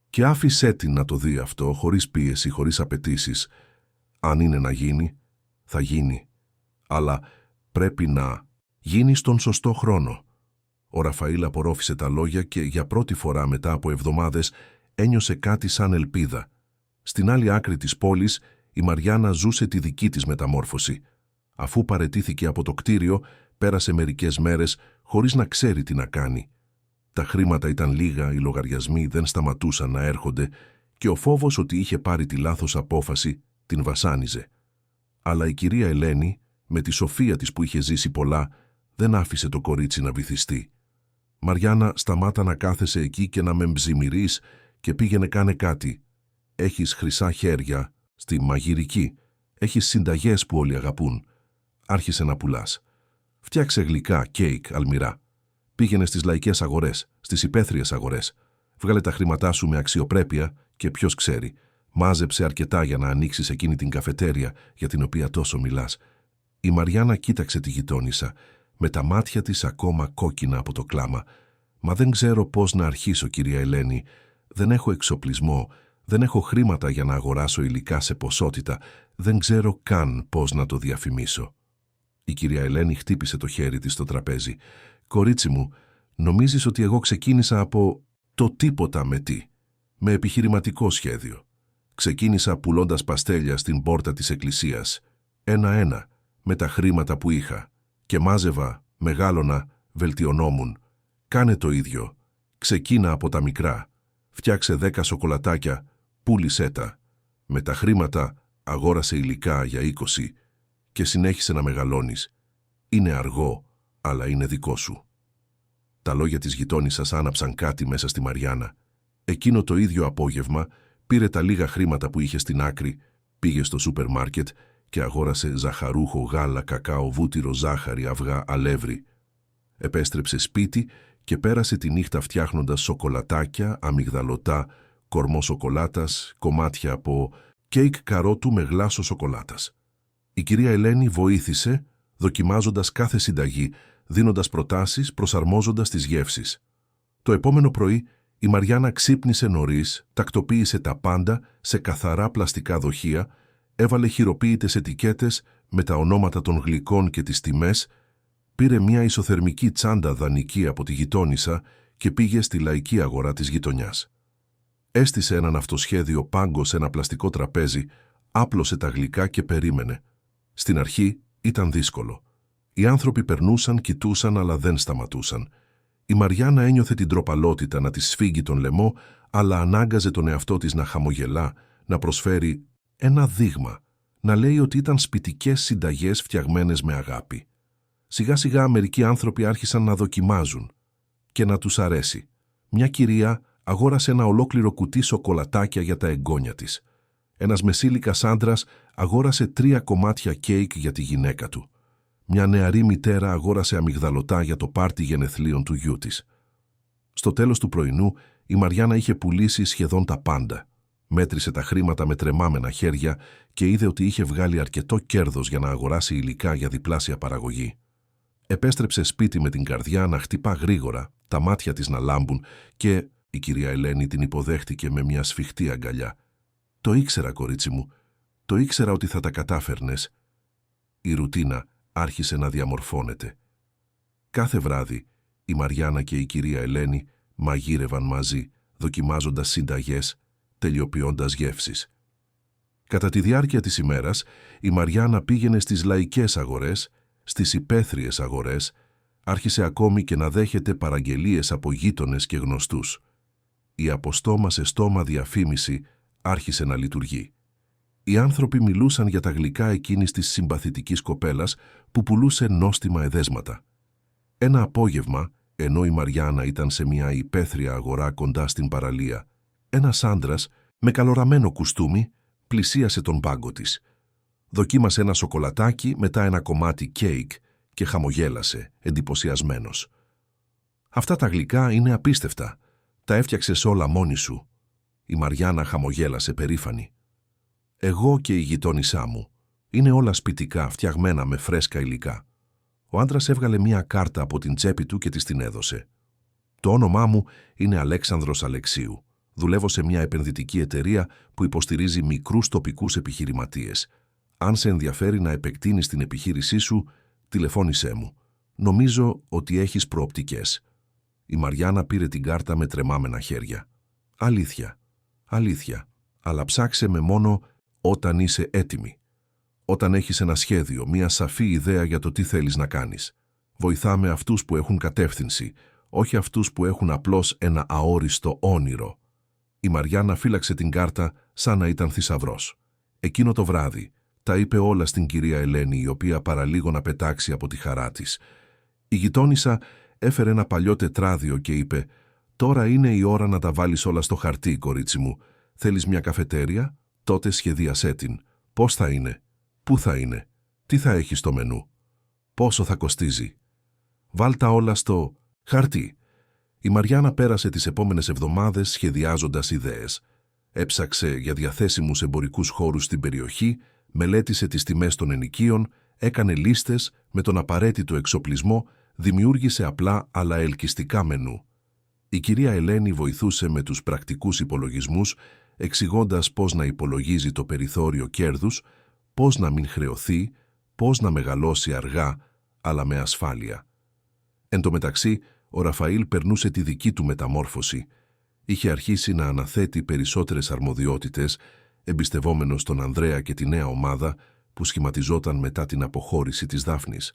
Και άφησέ την να το δει αυτό, χωρίς πίεση, χωρίς απαιτήσεις. Αν είναι να γίνει, θα γίνει. Αλλά πρέπει να γίνει στον σωστό χρόνο. Ο Ραφαήλ απορρόφησε τα λόγια και για πρώτη φορά μετά από εβδομάδες ένιωσε κάτι σαν ελπίδα. Στην άλλη άκρη της πόλης, η Μαριάννα ζούσε τη δική της μεταμόρφωση. Αφού παραιτήθηκε από το κτίριο, πέρασε μερικές μέρες χωρίς να ξέρει τι να κάνει. Τα χρήματα ήταν λίγα, οι λογαριασμοί δεν σταματούσαν να έρχονται και ο φόβος ότι είχε πάρει τη λάθος απόφαση την βασάνιζε. Αλλά η κυρία Ελένη, με τη σοφία της που είχε ζήσει πολλά, δεν άφησε το κορίτσι να βυθιστεί. «Μαριάννα, σταμάτα να κάθεσαι εκεί και να με ψημυρείς και πήγαινε κάνε κάτι. Έχεις χρυσά χέρια στη μαγειρική. Έχεις συνταγές που όλοι αγαπούν. Άρχισε να πουλάς. Φτιάξε γλυκά, κέικ, αλμυρά. Πήγαινε στις λαϊκές αγορές, στις υπαίθριες αγορές. Βγάλε τα χρήματά σου με αξιοπρέπεια και ποιος ξέρει, μάζεψε αρκετά για να ανοίξεις εκείνη την καφετέρια για την οποία τόσο μιλάς». Η Μαριάννα κοίταξε τη γειτόνισσα, με τα μάτια της ακόμα κόκκινα από το κλάμα. «Μα δεν ξέρω πώς να αρχίσω, κυρία Ελένη. Δεν έχω εξοπλισμό, δεν έχω χρήματα για να αγοράσω υλικά σε ποσότητα, δεν ξέρω καν πώς να το διαφημίσω». Η κυρία Ελένη χτύπησε το χέρι της στο τραπέζι. «Κορίτσι μου, νομίζεις ότι εγώ ξεκίνησα από το τίποτα με τι? Με επιχειρηματικό σχέδιο. Ξεκίνησα πουλώντας παστέλια στην πόρτα της εκκλησίας. Ένα-ένα, με τα χρήματα που είχα. Και μάζευα, μεγάλωνα, βελτιωνόμουν. Κάνε το ίδιο. Ξεκίνα από τα μικρά. Φτιάξε 10 σοκολατάκια, πούλησέ τα. Με τα χρήματα αγόρασε υλικά για 20 και συνέχισε να μεγαλώνεις. Είναι αργό, αλλά είναι δικό σου». Τα λόγια της γειτόνισσας άναψαν κάτι μέσα στη Μαριάννα. Εκείνο το ίδιο απόγευμα πήρε τα λίγα χρήματα που είχε στην άκρη, πήγε στο σούπερ μάρκετ και αγόρασε ζαχαρούχο, γάλα, κακάο, βούτυρο, ζάχαρη, αυγά, αλεύρι. Επέστρεψε σπίτι και πέρασε τη νύχτα φτιάχνοντας σοκολατάκια, αμυγδαλωτά, κορμό σοκολάτας, κομμάτια από κέικ καρότου με γλάσο σοκολάτας. Η κυρία Ελένη βοήθησε, δοκιμάζοντας κάθε συνταγή, δίνοντας προτάσεις, προσαρμόζοντας τις γεύσεις. Το επόμενο πρωί η Μαριάννα ξύπνησε νωρίς, τακτοποίησε τα πάντα σε καθαρά πλαστικά δοχεία, έβαλε χειροποίητες ετικέτες με τα ονόματα των γλυκών και τις τιμές, πήρε μια ισοθερμική τσάντα δανεική από τη γειτόνισσα και πήγε στη λαϊκή αγορά της γειτονιάς. Έστησε έναν αυτοσχέδιο πάγκο σε ένα πλαστικό τραπέζι, άπλωσε τα γλυκά και περίμενε. Στην αρχή ήταν δύσκολο. Οι άνθρωποι περνούσαν, κοιτούσαν, αλλά δεν σταματούσαν. Η Μαριάννα ένιωθε την τροπαλότητα να της σφίγγει τον λαιμό, αλλά ανάγκαζε τον εαυτό της να χαμογελά, να προσφέρει ένα δείγμα, να λέει ότι ήταν σπιτικές συνταγές φτιαγμένες με αγάπη. Σιγά σιγά μερικοί άνθρωποι άρχισαν να δοκιμάζουν και να τους αρέσει. Μια κυρία αγόρασε ένα ολόκληρο κουτί σοκολατάκια για τα εγγόνια της. Ένας μεσήλικας άντρας αγόρασε 3 κομμάτια κέικ για τη γυναίκα του. Μια νεαρή μητέρα αγόρασε αμυγδαλωτά για το πάρτι γενεθλίων του γιού της. Στο τέλος του πρωινού, η Μαριάννα είχε πουλήσει σχεδόν τα πάντα. Μέτρησε τα χρήματα με τρεμάμενα χέρια και είδε ότι είχε βγάλει αρκετό κέρδος για να αγοράσει υλικά για διπλάσια παραγωγή. Επέστρεψε σπίτι με την καρδιά να χτυπά γρήγορα, τα μάτια της να λάμπουν και η κυρία Ελένη την υποδέχτηκε με μια σφιχτή αγκαλιά. «Το ήξερα, κορίτσι μου. Το ήξερα ότι θα τα κατάφερνες». Η ρουτίνα άρχισε να διαμορφώνεται. Κάθε βράδυ η Μαριάννα και η κυρία Ελένη μαγείρευαν μαζί, δοκιμάζοντας συνταγές, τελειοποιώντας γεύσεις. Κατά τη διάρκεια της ημέρας, η Μαριάννα πήγαινε στις λαϊκές αγορές, στις υπαίθριες αγορές, άρχισε ακόμη και να δέχεται παραγγελίες από γείτονες και γνωστούς. Η από στόμα σε στόμα διαφήμιση άρχισε να λειτουργεί. Οι άνθρωποι μιλούσαν για τα γλυκά εκείνης της συμπαθητικής κοπέλας που πουλούσε νόστιμα εδέσματα. Ένα απόγευμα, ενώ η Μαριάννα ήταν σε μια υπαίθρια αγορά κοντά στην παραλία, ένας άντρας με καλοραμένο κουστούμι πλησίασε τον πάγκο της. Δοκίμασε ένα σοκολατάκι, μετά ένα κομμάτι κέικ και χαμογέλασε, εντυπωσιασμένος. «Αυτά τα γλυκά είναι απίστευτα. Τα έφτιαξες όλα μόνη σου». Η Μαριάννα χαμογέλασε περήφανη. Εγώ και η γειτόνισά μου. Είναι όλα σπιτικά, φτιαγμένα με φρέσκα υλικά. Ο άντρας έβγαλε μία κάρτα από την τσέπη του και της την έδωσε. Το όνομά μου είναι Αλέξανδρος Αλεξίου. Δουλεύω σε μια επενδυτική εταιρεία που υποστηρίζει μικρούς τοπικούς επιχειρηματίες. Αν σε ενδιαφέρει να επεκτείνεις την επιχείρησή σου, τηλεφώνησέ μου. Νομίζω ότι έχεις προοπτικές. Η Μαριάννα πήρε την κάρτα με τρεμάμενα χέρια. Αλήθεια, αλήθεια, αλλά ψάξε με μόνο όταν είσαι έτοιμη. Όταν έχεις ένα σχέδιο, μια σαφή ιδέα για το τι θέλεις να κάνεις. Βοηθάμε αυτούς που έχουν κατεύθυνση, όχι αυτούς που έχουν απλώς ένα αόριστο όνειρο. Η Μαριάννα φύλαξε την κάρτα σαν να ήταν θησαυρός. Εκείνο το βράδυ τα είπε όλα στην κυρία Ελένη, η οποία παραλίγο να πετάξει από τη χαρά της. Η γειτόνισσα έφερε ένα παλιό τετράδιο και είπε «Τώρα είναι η ώρα να τα βάλεις όλα στο χαρτί, κορίτσι μου. Θέλεις μια καφετέρια? Τότε σχεδίασέ την. Πώς θα είναι? Πού θα είναι? Τι θα έχει στο μενού? Πόσο θα κοστίζει? Βάλ τα όλα στο χαρτί». Η Μαριάννα πέρασε τις επόμενες εβδομάδες σχεδιάζοντας ιδέες. Έψαξε για διαθέσιμους εμπορικούς χώρους στην περιοχή, μελέτησε τις τιμές των ενοικίων, έκανε λίστες με τον απαραίτητο εξοπλισμό, δημιούργησε απλά αλλά ελκυστικά μενού. Η κυρία Ελένη βοηθούσε με τους πρακτικούς υπολογισμούς, εξηγώντας πώς να υπολογίζει το περιθώριο κέρδους, πώς να μην χρεωθεί, πώς να μεγαλώσει αργά, αλλά με ασφάλεια. Εν τω μεταξύ, ο Ραφαήλ περνούσε τη δική του μεταμόρφωση. Είχε αρχίσει να αναθέτει περισσότερες αρμοδιότητες, εμπιστευόμενος τον Ανδρέα και τη νέα ομάδα που σχηματιζόταν μετά την αποχώρηση της Δάφνης.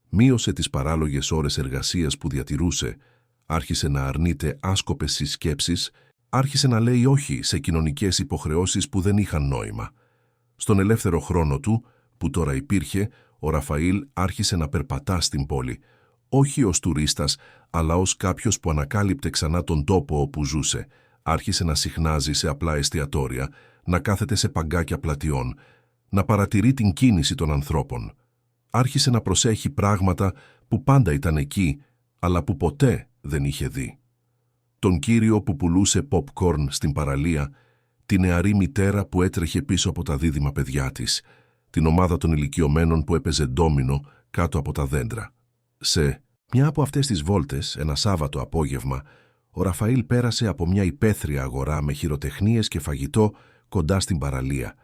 Μείωσε τις παράλογες ώρες εργασίας που διατηρούσε, άρχισε να αρνείται άσκοπες συσκέψεις, άρχισε να λέει όχι σε κοινωνικές υποχρεώσεις που δεν είχαν νόημα. Στον ελεύθερο χρόνο του, που τώρα υπήρχε, ο Ραφαήλ άρχισε να περπατά στην πόλη, όχι ως τουρίστας, αλλά ως κάποιος που ανακάλυπτε ξανά τον τόπο όπου ζούσε. Άρχισε να συχνάζει σε απλά εστιατόρια, να κάθεται σε παγκάκια πλατιών, να παρατηρεί την κίνηση των ανθρώπων. Άρχισε να προσέχει πράγματα που πάντα ήταν εκεί, αλλά που ποτέ δεν είχε δει. Τον κύριο που πουλούσε popcorn στην παραλία, τη νεαρή μητέρα που έτρεχε πίσω από τα δίδυμα παιδιά της, την ομάδα των ηλικιωμένων που έπαιζε ντόμινο κάτω από τα δέντρα. Σε μια από αυτές τις βόλτες, ένα Σάββατο απόγευμα, ο Ραφαήλ πέρασε από μια υπαίθρια αγορά με χειροτεχνίες και φαγητό κοντά στην παραλία.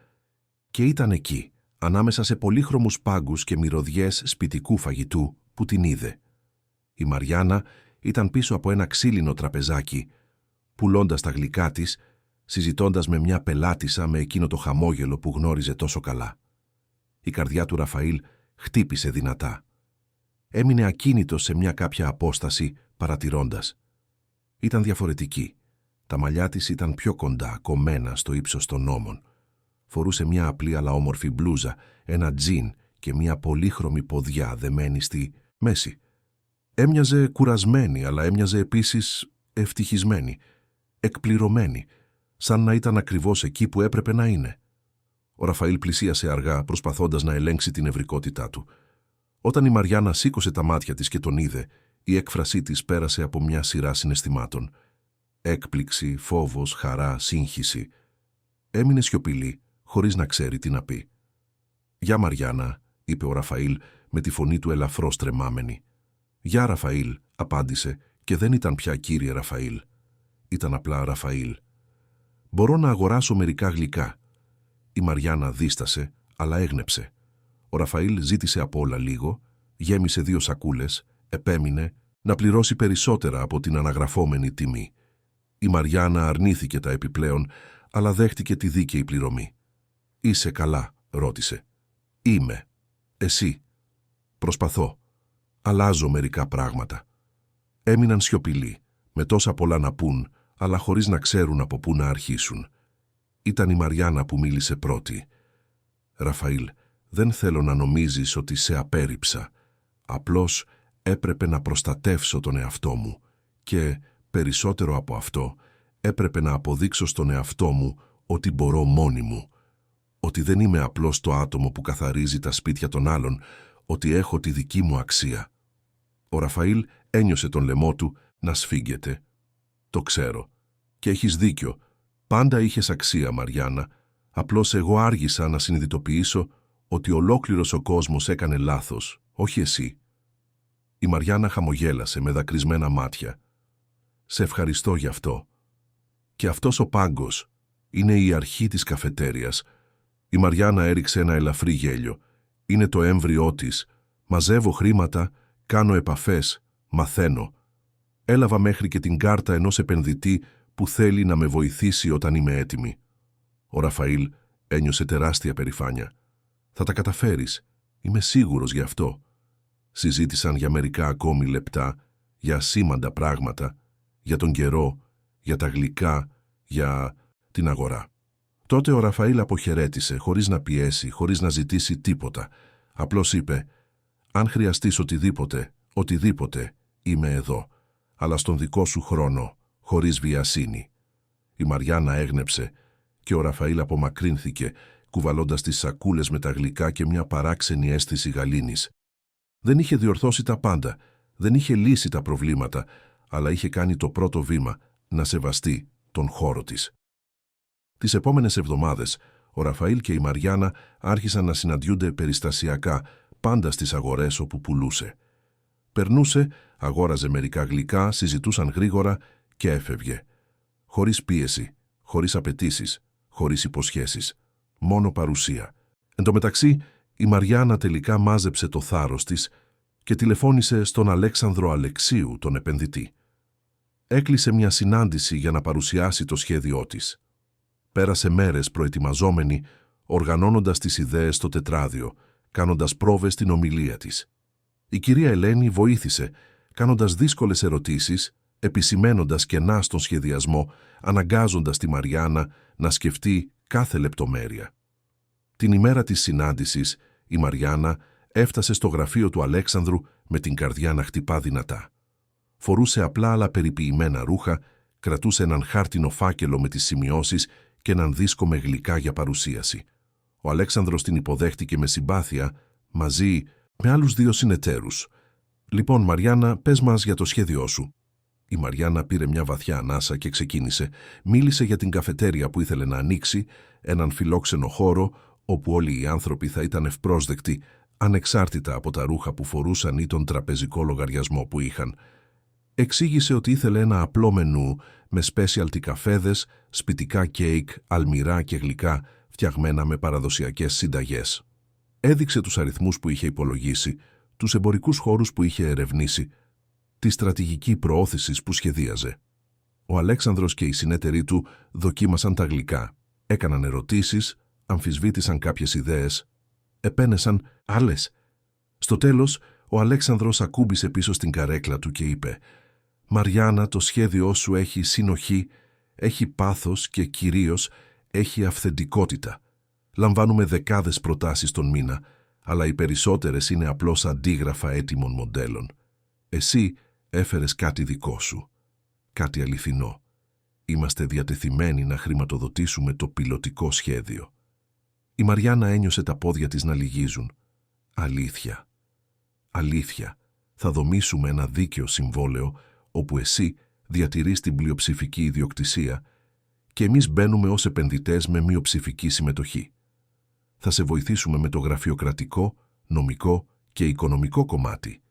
Και ήταν εκεί, ανάμεσα σε πολύχρωμους πάγκους και μυρωδιές σπιτικού φαγητού, που την είδε. Η Μαριάννα ήταν πίσω από ένα ξύλινο τραπεζάκι, πουλώντας τα γλυκά της, συζητώντας με μια πελάτισσα με εκείνο το χαμόγελο που γνώριζε τόσο καλά. Η καρδιά του Ραφαήλ χτύπησε δυνατά. Έμεινε ακίνητος σε μια κάποια απόσταση, παρατηρώντας. Ήταν διαφορετική. Τα μαλλιά της ήταν πιο κοντά, κομμένα στο ύψος των ώμων. Φορούσε μια απλή αλλά όμορφη μπλούζα, ένα τζιν και μια πολύχρωμη ποδιά δεμένη στη μέση. Έμοιαζε κουρασμένη, αλλά έμοιαζε επίσης ευτυχισμένη, εκπληρωμένη, σαν να ήταν ακριβώς εκεί που έπρεπε να είναι. Ο Ραφαήλ πλησίασε αργά, προσπαθώντας να ελέγξει την νευρικότητά του. Όταν η Μαριάννα σήκωσε τα μάτια της και τον είδε, η έκφρασή της πέρασε από μια σειρά συναισθημάτων. Έκπληξη, φόβος, χαρά, σύγχυση. Έμεινε σιωπηλή, χωρίς να ξέρει τι να πει. «Γεια Μαριάννα», είπε ο Ραφαήλ με τη φωνή του ελαφρώς τρεμάμενη. «Γεια Ραφαήλ», απάντησε, και δεν ήταν πια κύριε Ραφαήλ. Ήταν απλά Ραφαήλ. «Μπορώ να αγοράσω μερικά γλυκά». Η Μαριάννα δίστασε, αλλά έγνεψε. Ο Ραφαήλ ζήτησε από όλα λίγο, γέμισε 2 σακούλες, επέμεινε να πληρώσει περισσότερα από την αναγραφόμενη τιμή. Η Μαριάννα αρνήθηκε τα επιπλέον, αλλά δέχτηκε τη δίκαιη πληρωμή. «Είσαι καλά?» ρώτησε. «Είμαι. Εσύ?» «Προσπαθώ. Αλλάζω μερικά πράγματα». Έμειναν σιωπηλοί, με τόσα πολλά να πούν, αλλά χωρίς να ξέρουν από πού να αρχίσουν. Ήταν η Μαριάννα που μίλησε πρώτη. «Ραφαήλ, δεν θέλω να νομίζεις ότι σε απέρριψα. Απλώς έπρεπε να προστατεύσω τον εαυτό μου και, περισσότερο από αυτό, έπρεπε να αποδείξω στον εαυτό μου ότι μπορώ μόνη μου. Ότι δεν είμαι απλώς το άτομο που καθαρίζει τα σπίτια των άλλων, ότι έχω τη δική μου αξία». Ο Ραφαήλ ένιωσε τον λαιμό του να σφίγγεται. «Το ξέρω. Και έχεις δίκιο. Πάντα είχες αξία, Μαριάννα. Απλώς εγώ άργησα να συνειδητοποιήσω ότι ολόκληρος ο κόσμος έκανε λάθος, όχι εσύ. Η Μαριάννα χαμογέλασε με δακρυσμένα μάτια. Σε ευχαριστώ γι' αυτό. Και αυτός ο πάγκος είναι η αρχή της καφετέριας. Η Μαριάννα έριξε ένα ελαφρύ γέλιο. Είναι το έμβριό της. Μαζεύω χρήματα, κάνω επαφές, μαθαίνω. Έλαβα μέχρι και την κάρτα ενός επενδυτή που θέλει να με βοηθήσει όταν είμαι έτοιμη. Ο Ραφαήλ ένιωσε τεράστια περηφάνεια. Θα τα καταφέρεις. Είμαι σίγουρος γι' αυτό. Συζήτησαν για μερικά ακόμη λεπτά, για ασήμαντα πράγματα, για τον καιρό, για τα γλυκά, για την αγορά. Τότε ο Ραφαήλ αποχαιρέτησε, χωρίς να πιέσει, χωρίς να ζητήσει τίποτα. Απλώς είπε, «Αν χρειαστείς οτιδήποτε, είμαι εδώ, αλλά στον δικό σου χρόνο, χωρίς βιασύνη». Η Μαριάννα έγνεψε και ο Ραφαήλ απομακρύνθηκε, κουβαλώντας τις σακούλες με τα γλυκά και μια παράξενη αίσθηση γαλήνης. Δεν είχε διορθώσει τα πάντα, δεν είχε λύσει τα προβλήματα, αλλά είχε κάνει το πρώτο βήμα, να σεβαστεί τον χώρο της. Τις επόμενες εβδομάδες, ο Ραφαήλ και η Μαριάννα άρχισαν να συναντιούνται περιστασιακά, πάντα στις αγορές όπου πουλούσε. Περνούσε, αγόραζε μερικά γλυκά, συζητούσαν γρήγορα και έφευγε. Χωρίς πίεση, χωρίς απαιτήσεις, χωρίς υποσχέσεις. Μόνο παρουσία. Εν τω μεταξύ, η Μαριάννα τελικά μάζεψε το θάρρος της και τηλεφώνησε στον Αλέξανδρο Αλεξίου, τον επενδυτή. Έκλεισε μια συνάντηση για να παρουσιάσει το σχέδιό της. Πέρασε μέρες προετοιμαζόμενη, οργανώνοντας τις ιδέες στο τετράδιο, κάνοντας πρόβες στην ομιλία της. Η κυρία Ελένη βοήθησε, κάνοντας δύσκολες ερωτήσεις, επισημένοντας κενά στον σχεδιασμό, αναγκάζοντας τη Μαριάννα να σκεφτεί κάθε λεπτομέρεια. Την ημέρα της συνάντησης, η Μαριάννα έφτασε στο γραφείο του Αλέξανδρου με την καρδιά να χτυπά δυνατά. Φορούσε απλά αλλά περιποιημένα ρούχα, κρατούσε έναν χάρτινο φάκελο με τις σημειώσεις και έναν δίσκο με γλυκά για παρουσίαση. Ο Αλέξανδρος την υποδέχτηκε με συμπάθεια, μαζί με άλλους 2 συνεταίρους. «Λοιπόν, Μαριάννα, πες μας για το σχέδιό σου». Η Μαριάννα πήρε μια βαθιά ανάσα και ξεκίνησε. Μίλησε για την καφετέρια που ήθελε να ανοίξει, έναν φιλόξενο χώρο όπου όλοι οι άνθρωποι θα ήταν ευπρόσδεκτοι, ανεξάρτητα από τα ρούχα που φορούσαν ή τον τραπεζικό λογαριασμό που είχαν. Εξήγησε ότι ήθελε ένα απλό μενού με specialty καφέδες, σπιτικά κέικ, αλμυρά και γλυκά φτιαγμένα με παραδοσιακές συνταγές. Έδειξε τους αριθμούς που είχε υπολογίσει, τους εμπορικούς χώρους που είχε ερευνήσει, τη στρατηγική προώθησης που σχεδίαζε. Ο Αλέξανδρος και οι συνέτεροι του δοκίμασαν τα γλυκά, έκαναν ερωτήσεις, αμφισβήτησαν κάποιες ιδέες, επένεσαν άλλες. Στο τέλος, ο Αλέξανδρος ακούμπησε πίσω στην καρέκλα του και είπε «Μαριάννα, το σχέδιό σου έχει συνοχή, έχει πάθος και κυρίως έχει αυθεντικότητα. Λαμβάνουμε δεκάδες προτάσεις τον μήνα, αλλά οι περισσότερες είναι απλώς αντίγραφα έτοιμων μοντέλων. Εσύ έφερες κάτι δικό σου, κάτι αληθινό. Είμαστε διατεθειμένοι να χρηματοδοτήσουμε το πιλωτικό σχέδιο». Η Μαριάννα ένιωσε τα πόδια της να λυγίζουν. «Αλήθεια. Αλήθεια. Θα δομήσουμε ένα δίκαιο συμβόλαιο όπου εσύ διατηρείς την πλειοψηφική ιδιοκτησία και εμείς μπαίνουμε ως επενδυτές με μειοψηφική συμμετοχή. Θα σε βοηθήσουμε με το γραφειοκρατικό, νομικό και οικονομικό κομμάτι.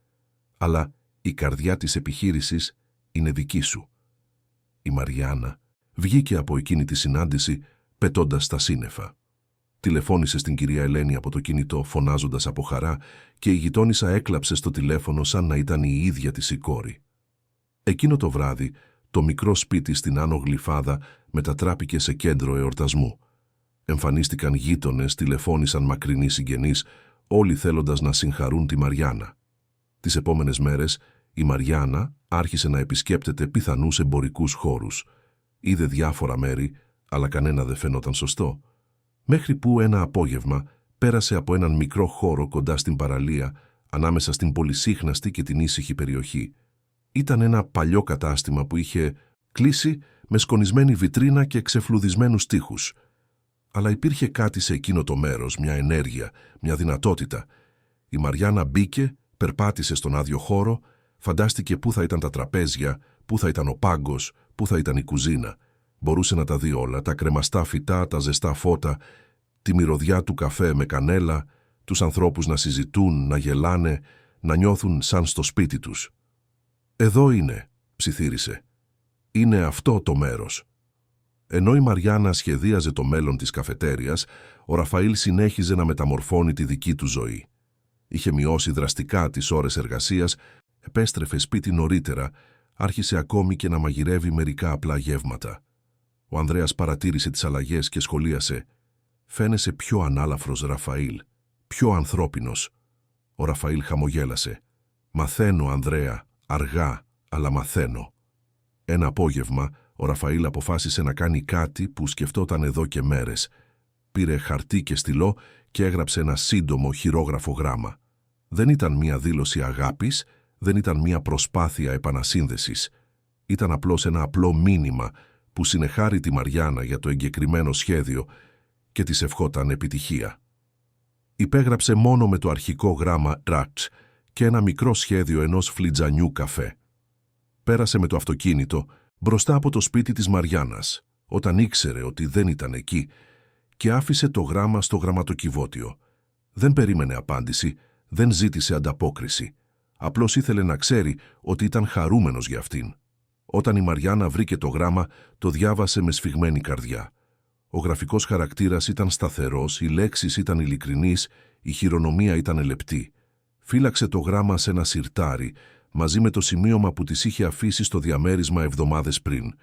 Αλλά η καρδιά της επιχείρησης είναι δική σου». Η Μαριάννα βγήκε από εκείνη τη συνάντηση πετώντας τα σύννεφα. Τηλεφώνησε στην κυρία Ελένη από το κινητό φωνάζοντας από χαρά και η γειτόνισσα έκλαψε στο τηλέφωνο σαν να ήταν η ίδια της η κόρη. Εκείνο το βράδυ, το μικρό σπίτι στην Άνω Γλυφάδα μετατράπηκε σε κέντρο εορτασμού. Εμφανίστηκαν γείτονες, τηλεφώνησαν μακρινοί συγγενείς, όλοι θέλοντας να συγχαρούν τη Μαριάννα. Τις επόμενες μέρες, η Μαριάννα άρχισε να επισκέπτεται πιθανούς εμπορικούς χώρους. Είδε διάφορα μέρη, αλλά κανένα δεν φαινόταν σωστό. Μέχρι που ένα απόγευμα πέρασε από έναν μικρό χώρο κοντά στην παραλία, ανάμεσα στην πολυσύχναστη και την ήσυχη περιοχή. Ήταν ένα παλιό κατάστημα που είχε κλείσει με σκονισμένη βιτρίνα και ξεφλουδισμένους τοίχους. Αλλά υπήρχε κάτι σε εκείνο το μέρος, μια ενέργεια, μια δυνατότητα. Η Μαριάννα μπήκε, περπάτησε στον άδειο χώρο, φαντάστηκε πού θα ήταν τα τραπέζια, πού θα ήταν ο πάγκος, πού θα ήταν η κουζίνα. Μπορούσε να τα δει όλα, τα κρεμαστά φυτά, τα ζεστά φώτα, τη μυρωδιά του καφέ με κανέλα, τους ανθρώπους να συζητούν, να γελάνε, να νιώθουν σαν στο σπίτι τους. «Εδώ είναι», ψιθύρισε. «Είναι αυτό το μέρος». Ενώ η Μαριάννα σχεδίαζε το μέλλον της καφετέριας, ο Ραφαήλ συνέχιζε να μεταμορφώνει τη δική του ζωή. Είχε μειώσει δραστικά τις ώρες εργασίας, επέστρεφε σπίτι νωρίτερα, άρχισε ακόμη και να μαγειρεύει μερικά απλά γεύματα. Ο Ανδρέας παρατήρησε τις αλλαγές και σχολίασε: «Φαίνεσαι πιο ανάλαφρος, Ραφαήλ, πιο ανθρώπινος». Ο Ραφαήλ χαμογέλασε. «Μαθαίνω, Ανδρέα, αργά, αλλά μαθαίνω». Ένα απόγευμα, ο Ραφαήλ αποφάσισε να κάνει κάτι που σκεφτόταν εδώ και μέρες. Πήρε χαρτί και στυλό και έγραψε ένα σύντομο χειρόγραφο γράμμα. Δεν ήταν μία δήλωση αγάπης, δεν ήταν μία προσπάθεια επανασύνδεσης. Ήταν απλώς ένα απλό μήνυμα που συνεχάρει τη Μαριάννα για το εγκεκριμένο σχέδιο και της ευχόταν επιτυχία. Υπέγραψε μόνο με το αρχικό γράμμα «Ρατς» και ένα μικρό σχέδιο ενός φλιτζανιού καφέ. Πέρασε με το αυτοκίνητο μπροστά από το σπίτι της Μαριάννας, όταν ήξερε ότι δεν ήταν εκεί, και άφησε το γράμμα στο γραμματοκιβώτιο. Δεν περίμενε απάντηση, δεν ζήτησε ανταπόκριση. Απλώς ήθελε να ξέρει ότι ήταν χαρούμενος για αυτήν. Όταν η Μαριάννα βρήκε το γράμμα, το διάβασε με σφιγμένη καρδιά. Ο γραφικός χαρακτήρας ήταν σταθερός, οι λέξεις ήταν ειλικρινείς, η χειρονομία ήταν λεπτή. Φύλαξε το γράμμα σε ένα σιρτάρι, μαζί με το σημείωμα που της είχε αφήσει στο διαμέρισμα εβδομάδες πριν.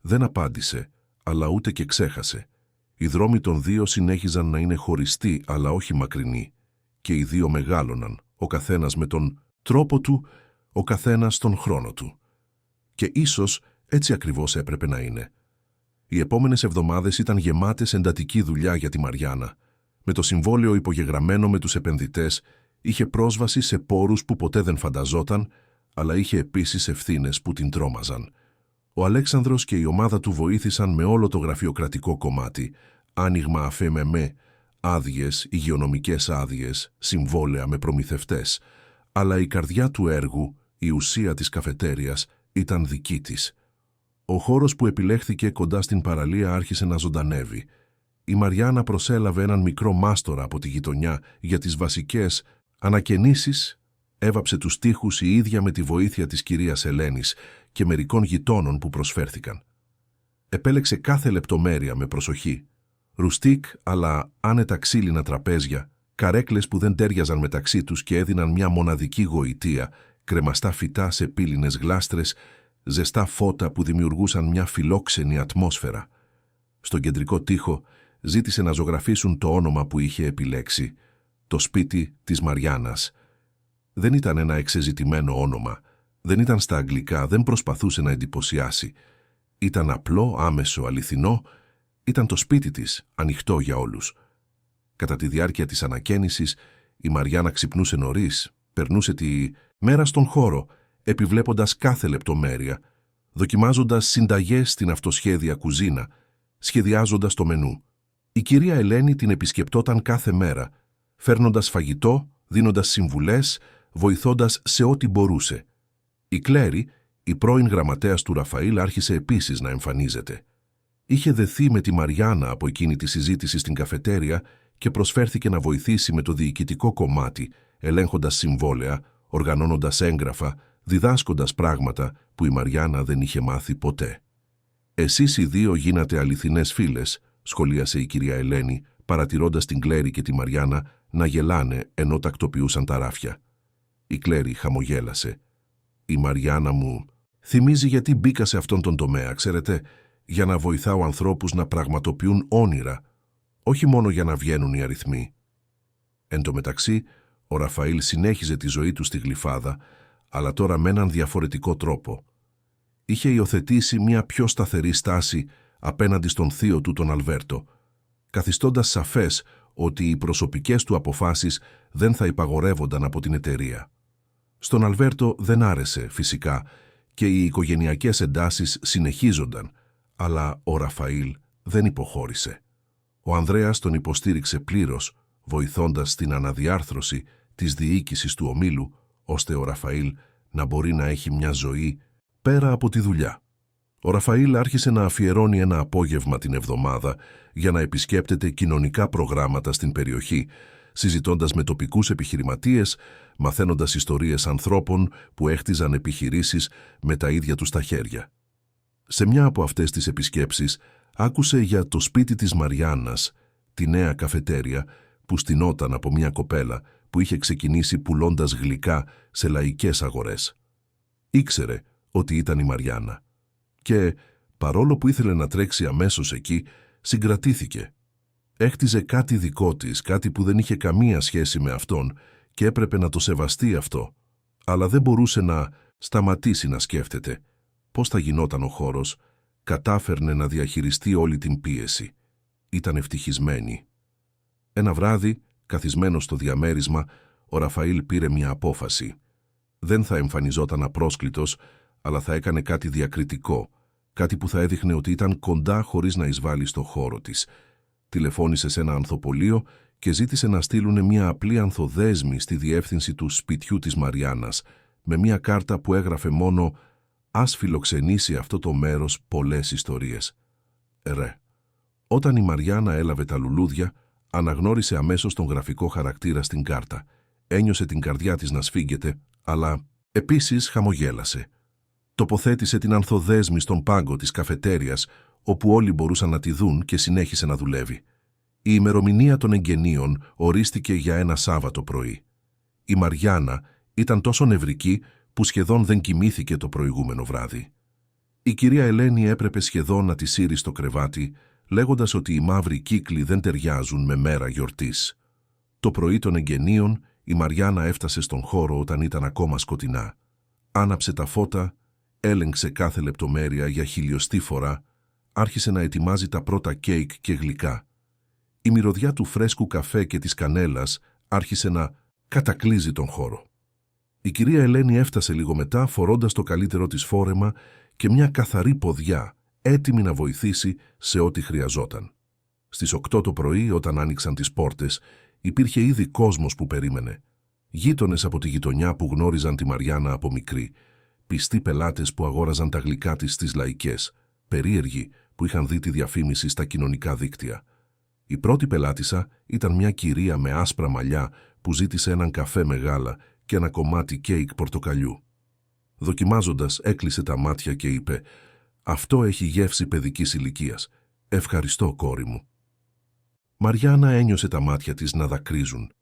Δεν απάντησε, αλλά ούτε και ξέχασε. Οι δρόμοι των δύο συνέχιζαν να είναι χωριστοί, αλλά όχι μακρινοί. Και οι δύο μεγάλωναν, ο καθένας με τον τρόπο του, ο καθένας τον χρόνο του. Και ίσως έτσι ακριβώς έπρεπε να είναι. Οι επόμενες εβδομάδες ήταν γεμάτες εντατική δουλειά για τη Μαριάννα. Με το συμβόλαιο υπογεγραμμένο με τους επενδυτές, είχε πρόσβαση σε πόρους που ποτέ δεν φανταζόταν, αλλά είχε επίσης ευθύνες που την τρόμαζαν. Ο Αλέξανδρος και η ομάδα του βοήθησαν με όλο το γραφειοκρατικό κομμάτι, άνοιγμα αφέμεμέ, άδειες, υγειονομικές άδειες, συμβόλαια με προμηθευτές, αλλά η καρδιά του έργου, η ουσία της καφετέριας, ήταν δική της. Ο χώρος που επιλέχθηκε κοντά στην παραλία άρχισε να ζωντανεύει. Η Μαριάννα προσέλαβε έναν μικρό μάστορα από τη γειτονιά για τις βασικές ανακαινήσεις, έβαψε τους τοίχους η ίδια με τη βοήθεια της κυρίας Ελένης και μερικών γειτόνων που προσφέρθηκαν. Επέλεξε κάθε λεπτομέρεια με προσοχή. Ρουστίκ αλλά άνετα ξύλινα τραπέζια, καρέκλες που δεν τέριαζαν μεταξύ τους και έδιναν μια μοναδική γοητεία, κρεμαστά φυτά σε πύλινες γλάστρες, ζεστά φώτα που δημιουργούσαν μια φιλόξενη ατμόσφαιρα. Στον κεντρικό τοίχο ζήτησε να ζωγραφίσουν το όνομα που είχε επιλέξει, το σπίτι της Μαριάννας. Δεν ήταν ένα εξεζητημένο όνομα, δεν ήταν στα αγγλικά, δεν προσπαθούσε να εντυπωσιάσει. Ήταν απλό, άμεσο, αληθινό, ήταν το σπίτι της, ανοιχτό για όλους. Κατά τη διάρκεια της ανακαίνησης, η Μαριάννα ξυπνούσε νωρίς, περνούσε τη μέρα στον χώρο, επιβλέποντας κάθε λεπτομέρεια, δοκιμάζοντας συνταγές στην αυτοσχέδια κουζίνα, σχεδιάζοντας το μενού. Η κυρία Ελένη την επισκεπτόταν κάθε μέρα, φέρνοντας φαγητό, δίνοντας συμβουλές, βοηθώντας σε ό,τι μπορούσε. Η Κλέρη, η πρώην γραμματέας του Ραφαήλ, άρχισε επίσης να εμφανίζεται. Είχε δεθεί με τη Μαριάννα από εκείνη τη συζήτηση στην καφετέρια και προσφέρθηκε να βοηθήσει με το διοικητικό κομμάτι, ελέγχοντας συμβόλαια, οργανώνοντας έγγραφα, διδάσκοντας πράγματα που η Μαριάννα δεν είχε μάθει ποτέ. «Εσείς οι δύο γίνατε αληθινές φίλες», σχολίασε η κυρία Ελένη, παρατηρώντας την Κλέρη και τη Μαριάννα να γελάνε ενώ τακτοποιούσαν τα ράφια. Η Κλέρη χαμογέλασε. «Η Μαριάννα μου θυμίζει γιατί μπήκα σε αυτόν τον τομέα, ξέρετε, για να βοηθάω ανθρώπους να πραγματοποιούν όνειρα, όχι μόνο για να βγαίνουν οι αριθμοί». Εν τω μεταξύ, ο Ραφαήλ συνέχιζε τη ζωή του στη Γλυφάδα, αλλά τώρα με έναν διαφορετικό τρόπο. Είχε υιοθετήσει μια πιο σταθερή στάση απέναντι στον θείο του τον Αλβέρτο, καθιστώντας σαφές ότι οι προσωπικές του αποφάσεις δεν θα υπαγορεύονταν από την εταιρεία. Στον Αλβέρτο δεν άρεσε, φυσικά, και οι οικογενειακές εντάσεις συνεχίζονταν, αλλά ο Ραφαήλ δεν υποχώρησε. Ο Ανδρέας τον υποστήριξε πλήρως, βοηθώντας στην αναδιάρθρωση της διοίκησης του ομίλου, ώστε ο Ραφαήλ να μπορεί να έχει μια ζωή πέρα από τη δουλειά. Ο Ραφαήλ άρχισε να αφιερώνει ένα απόγευμα την εβδομάδα για να επισκέπτεται κοινωνικά προγράμματα στην περιοχή, συζητώντας με τοπικούς επιχειρηματίες, μαθαίνοντας ιστορίες ανθρώπων που έχτιζαν επιχειρήσεις με τα ίδια τους τα χέρια. Σε μια από αυτές τις επισκέψεις άκουσε για το σπίτι της Μαριάννας, τη νέα καφετέρια που στηνόταν από μια κοπέλα που είχε ξεκινήσει πουλώντας γλυκά σε λαϊκές αγορές. Ήξερε ότι ήταν η Μαριάννα και, παρόλο που ήθελε να τρέξει αμέσως εκεί, συγκρατήθηκε. Έχτιζε κάτι δικό της, κάτι που δεν είχε καμία σχέση με αυτόν και έπρεπε να το σεβαστεί αυτό, αλλά δεν μπορούσε να σταματήσει να σκέφτεται πώς θα γινόταν ο χώρος. Κατάφερνε να διαχειριστεί όλη την πίεση. Ήταν ευτυχισμένη. Ένα βράδυ, καθισμένος στο διαμέρισμα, ο Ραφαήλ πήρε μια απόφαση. Δεν θα εμφανιζόταν απρόσκλητος, αλλά θα έκανε κάτι διακριτικό, κάτι που θα έδειχνε ότι ήταν κοντά χωρίς να εισβάλλει στο χώρο της. Τηλεφώνησε σε ένα ανθοπολείο και ζήτησε να στείλουν μια απλή ανθοδέσμη στη διεύθυνση του σπιτιού της Μαριάννας, με μια κάρτα που έγραφε μόνο «Ας φιλοξενήσει αυτό το μέρος πολλές ιστορίες». Ρε. Όταν η Μαριάννα έλαβε τα λουλούδια, αναγνώρισε αμέσως τον γραφικό χαρακτήρα στην κάρτα. Ένιωσε την καρδιά της να σφίγγεται, αλλά επίσης χαμογέλασε. Τοποθέτησε την ανθοδέσμη στον πάγκο της καφετέριας, όπου όλοι μπορούσαν να τη δουν, και συνέχισε να δουλεύει. Η ημερομηνία των εγγενείων ορίστηκε για ένα Σάββατο πρωί. Η Μαριάννα ήταν τόσο νευρική που σχεδόν δεν κοιμήθηκε το προηγούμενο βράδυ. Η κυρία Ελένη έπρεπε σχεδόν να τη σύρει στο κρεβάτι, λέγοντας ότι οι μαύροι κύκλοι δεν ταιριάζουν με μέρα γιορτής. Το πρωί των εγγενείων, η Μαριάννα έφτασε στον χώρο όταν ήταν ακόμα σκοτεινά. Άναψε τα φώτα, έλεγξε κάθε λεπτομέρεια για χιλιοστή φορά, άρχισε να ετοιμάζει τα πρώτα κέικ και γλυκά. Η μυρωδιά του φρέσκου καφέ και της κανέλας άρχισε να κατακλείζει τον χώρο. Η κυρία Ελένη έφτασε λίγο μετά, φορώντας το καλύτερο της φόρεμα και μια καθαρή ποδιά, έτοιμη να βοηθήσει σε ό,τι χρειαζόταν. Στις 8 το πρωί, όταν άνοιξαν τις πόρτες, υπήρχε ήδη κόσμος που περίμενε. Γείτονες από τη γειτονιά που γνώριζαν τη Μαριάννα από μικρή, πιστοί πελάτες που αγόραζαν τα γλυκά της στις λαϊκές, περίεργοι που είχαν δει τη διαφήμιση στα κοινωνικά δίκτυα. Η πρώτη πελάτησα ήταν μια κυρία με άσπρα μαλλιά που ζήτησε έναν καφέ με γάλα και ένα κομμάτι κέικ πορτοκαλιού. Δοκιμάζοντας, έκλεισε τα μάτια και είπε «Αυτό έχει γεύση παιδικής ηλικίας. Ευχαριστώ, κόρη μου». Μαριάννα ένιωσε τα μάτια της να δακρύζουν.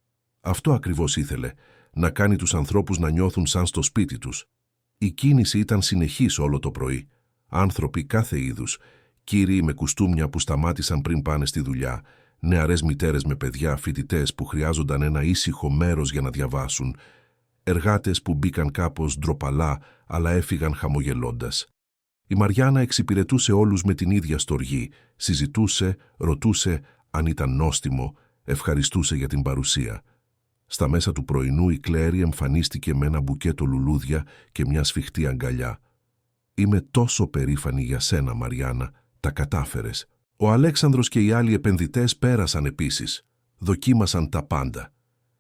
Αυτό ακριβώς ήθελε, να κάνει τους ανθρώπους να νιώθουν σαν στο σπίτι τους. Η κίνηση ήταν συνεχής όλο το πρωί. Άνθρωποι κάθε είδους, κύριοι με κουστούμια που σταμάτησαν πριν πάνε στη δουλειά, νεαρές μητέρες με παιδιά, φοιτητές που χρειάζονταν ένα ήσυχο μέρος για να διαβάσουν, εργάτες που μπήκαν κάπως ντροπαλά αλλά έφυγαν χαμογελώντας. Η Μαριάννα εξυπηρετούσε όλους με την ίδια στοργή, συζητούσε, ρωτούσε αν ήταν νόστιμο, ευχαριστούσε για την παρουσία. Στα μέσα του πρωινού η Κλέρη εμφανίστηκε με ένα μπουκέτο λουλούδια και μια σφιχτή αγκαλιά. «Είμαι τόσο περήφανη για σένα, Μαριάννα, τα κατάφερες». Ο Αλέξανδρος και οι άλλοι επενδυτές πέρασαν επίσης. Δοκίμασαν τα πάντα.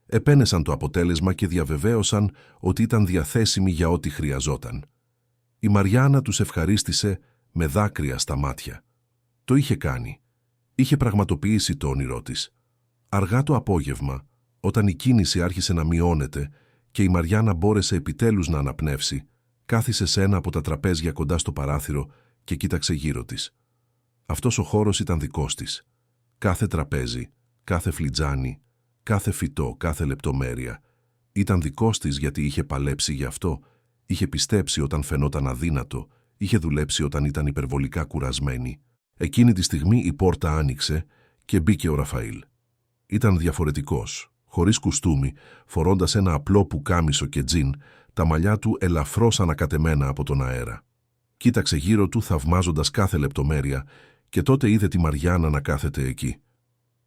Επένεσαν το αποτέλεσμα και διαβεβαίωσαν ότι ήταν διαθέσιμοι για ό,τι χρειαζόταν. Η Μαριάννα τους ευχαρίστησε με δάκρυα στα μάτια. Το είχε κάνει. Είχε πραγματοποιήσει το όνειρό της. Αργά το απόγευμα, όταν η κίνηση άρχισε να μειώνεται και η Μαριάννα μπόρεσε επιτέλους να αναπνεύσει, κάθισε σε ένα από τα τραπέζια κοντά στο παράθυρο και κοίταξε γύρω της. Αυτός ο χώρος ήταν δικός της. Κάθε τραπέζι, κάθε φλιτζάνι, κάθε φυτό, κάθε λεπτομέρεια. Ήταν δικός της γιατί είχε παλέψει γι' αυτό, είχε πιστέψει όταν φαινόταν αδύνατο, είχε δουλέψει όταν ήταν υπερβολικά κουρασμένη. Εκείνη τη στιγμή η πόρτα άνοιξε και μπήκε ο Ραφαήλ. Ήταν διαφορετικός, χωρίς κουστούμι, φορώντας ένα απλό πουκάμισο και τζιν, τα μαλλιά του ελαφρώς ανακατεμένα από τον αέρα. Κοίταξε γύρω του θαυμάζοντας κάθε λεπτομέρεια και τότε είδε τη Μαριάννα να κάθεται εκεί.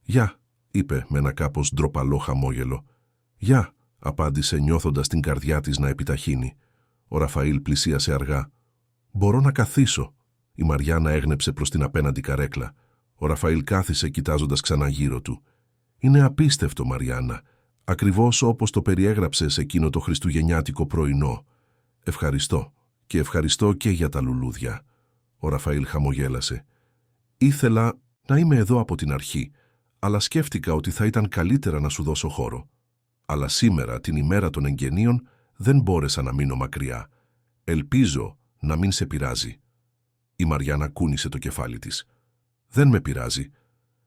«Γεια», είπε με ένα κάπως ντροπαλό χαμόγελο. «Γεια», απάντησε νιώθοντας την καρδιά της να επιταχύνει. Ο Ραφαήλ πλησίασε αργά. «Μπορώ να καθίσω». Η Μαριάννα έγνεψε προς την απέναντι καρέκλα. Ο Ραφαήλ κάθισε κοιτάζοντας ξανά γύρω του. «Είναι απίστευτο, Μαριάννα. Ακριβώς όπως το περιέγραψες εκείνο το χριστουγεννιάτικο πρωινό. Ευχαριστώ και ευχαριστώ και για τα λουλούδια». Ο Ραφαήλ χαμογέλασε. «Ήθελα να είμαι εδώ από την αρχή, αλλά σκέφτηκα ότι θα ήταν καλύτερα να σου δώσω χώρο. Αλλά σήμερα, την ημέρα των εγγενείων, δεν μπόρεσα να μείνω μακριά. Ελπίζω να μην σε πειράζει». Η Μαριάννα κούνησε το κεφάλι της. «Δεν με πειράζει.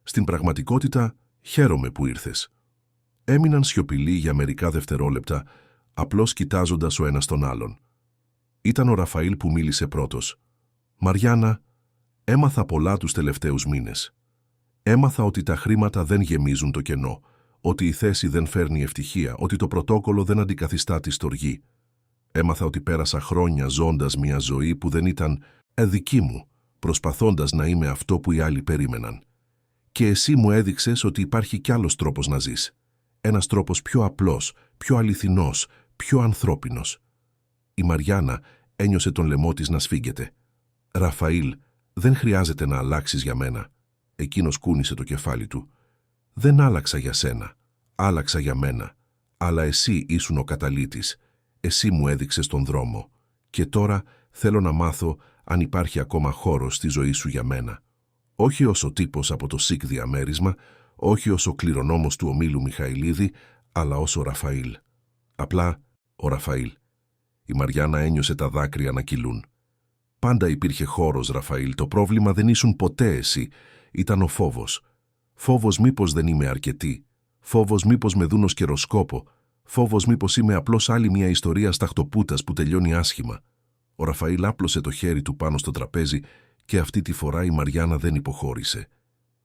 Στην πραγματικότητα, χαίρομαι που ήρθες». Έμειναν σιωπηλοί για μερικά δευτερόλεπτα, απλώς κοιτάζοντας ο ένας τον άλλον. Ήταν ο Ραφαήλ που μίλησε πρώτος. «Μαριάννα, έμαθα πολλά τους τελευταίους μήνες. Έμαθα ότι τα χρήματα δεν γεμίζουν το κενό, ότι η θέση δεν φέρνει ευτυχία, ότι το πρωτόκολλο δεν αντικαθιστά τη στοργή. Έμαθα ότι πέρασα χρόνια ζώντας μια ζωή που δεν ήταν δική μου, προσπαθώντας να είμαι αυτό που οι άλλοι περίμεναν. Και εσύ μου έδειξες ότι υπάρχει κι άλλος τρόπος να ζεις. Ένας τρόπος πιο απλός, πιο αληθινός, πιο ανθρώπινος». Η Μαριάννα ένιωσε τον λαιμό της να σφίγγεται. «Ραφαήλ, δεν χρειάζεται να αλλάξεις για μένα». Εκείνος κούνησε το κεφάλι του. «Δεν άλλαξα για σένα. Άλλαξα για μένα. Αλλά εσύ ήσουν ο καταλύτης. Εσύ μου έδειξες τον δρόμο. Και τώρα θέλω να μάθω αν υπάρχει ακόμα χώρος στη ζωή σου για μένα. Όχι ως ο τύπος από το ΣΥΚ διαμέρισμα, όχι ως ο κληρονόμος του ομίλου Μιχαηλίδη, αλλά ως ο Ραφαήλ. Απλά ο Ραφαήλ». Η Μαριάννα ένιωσε τα δάκρυα να κυλούν. «Πάντα υπήρχε χώρος, Ραφαήλ. Το πρόβλημα δεν ήσουν ποτέ εσύ. Ήταν ο φόβος. Φόβος μήπως δεν είμαι αρκετή. Φόβος μήπως με δουν ως καιροσκόπο. Φόβος μήπως είμαι απλώς άλλη μια ιστορία σταχτοπούτας που τελειώνει άσχημα». Ο Ραφαήλ άπλωσε το χέρι του πάνω στο τραπέζι και αυτή τη φορά η Μαριάννα δεν υποχώρησε.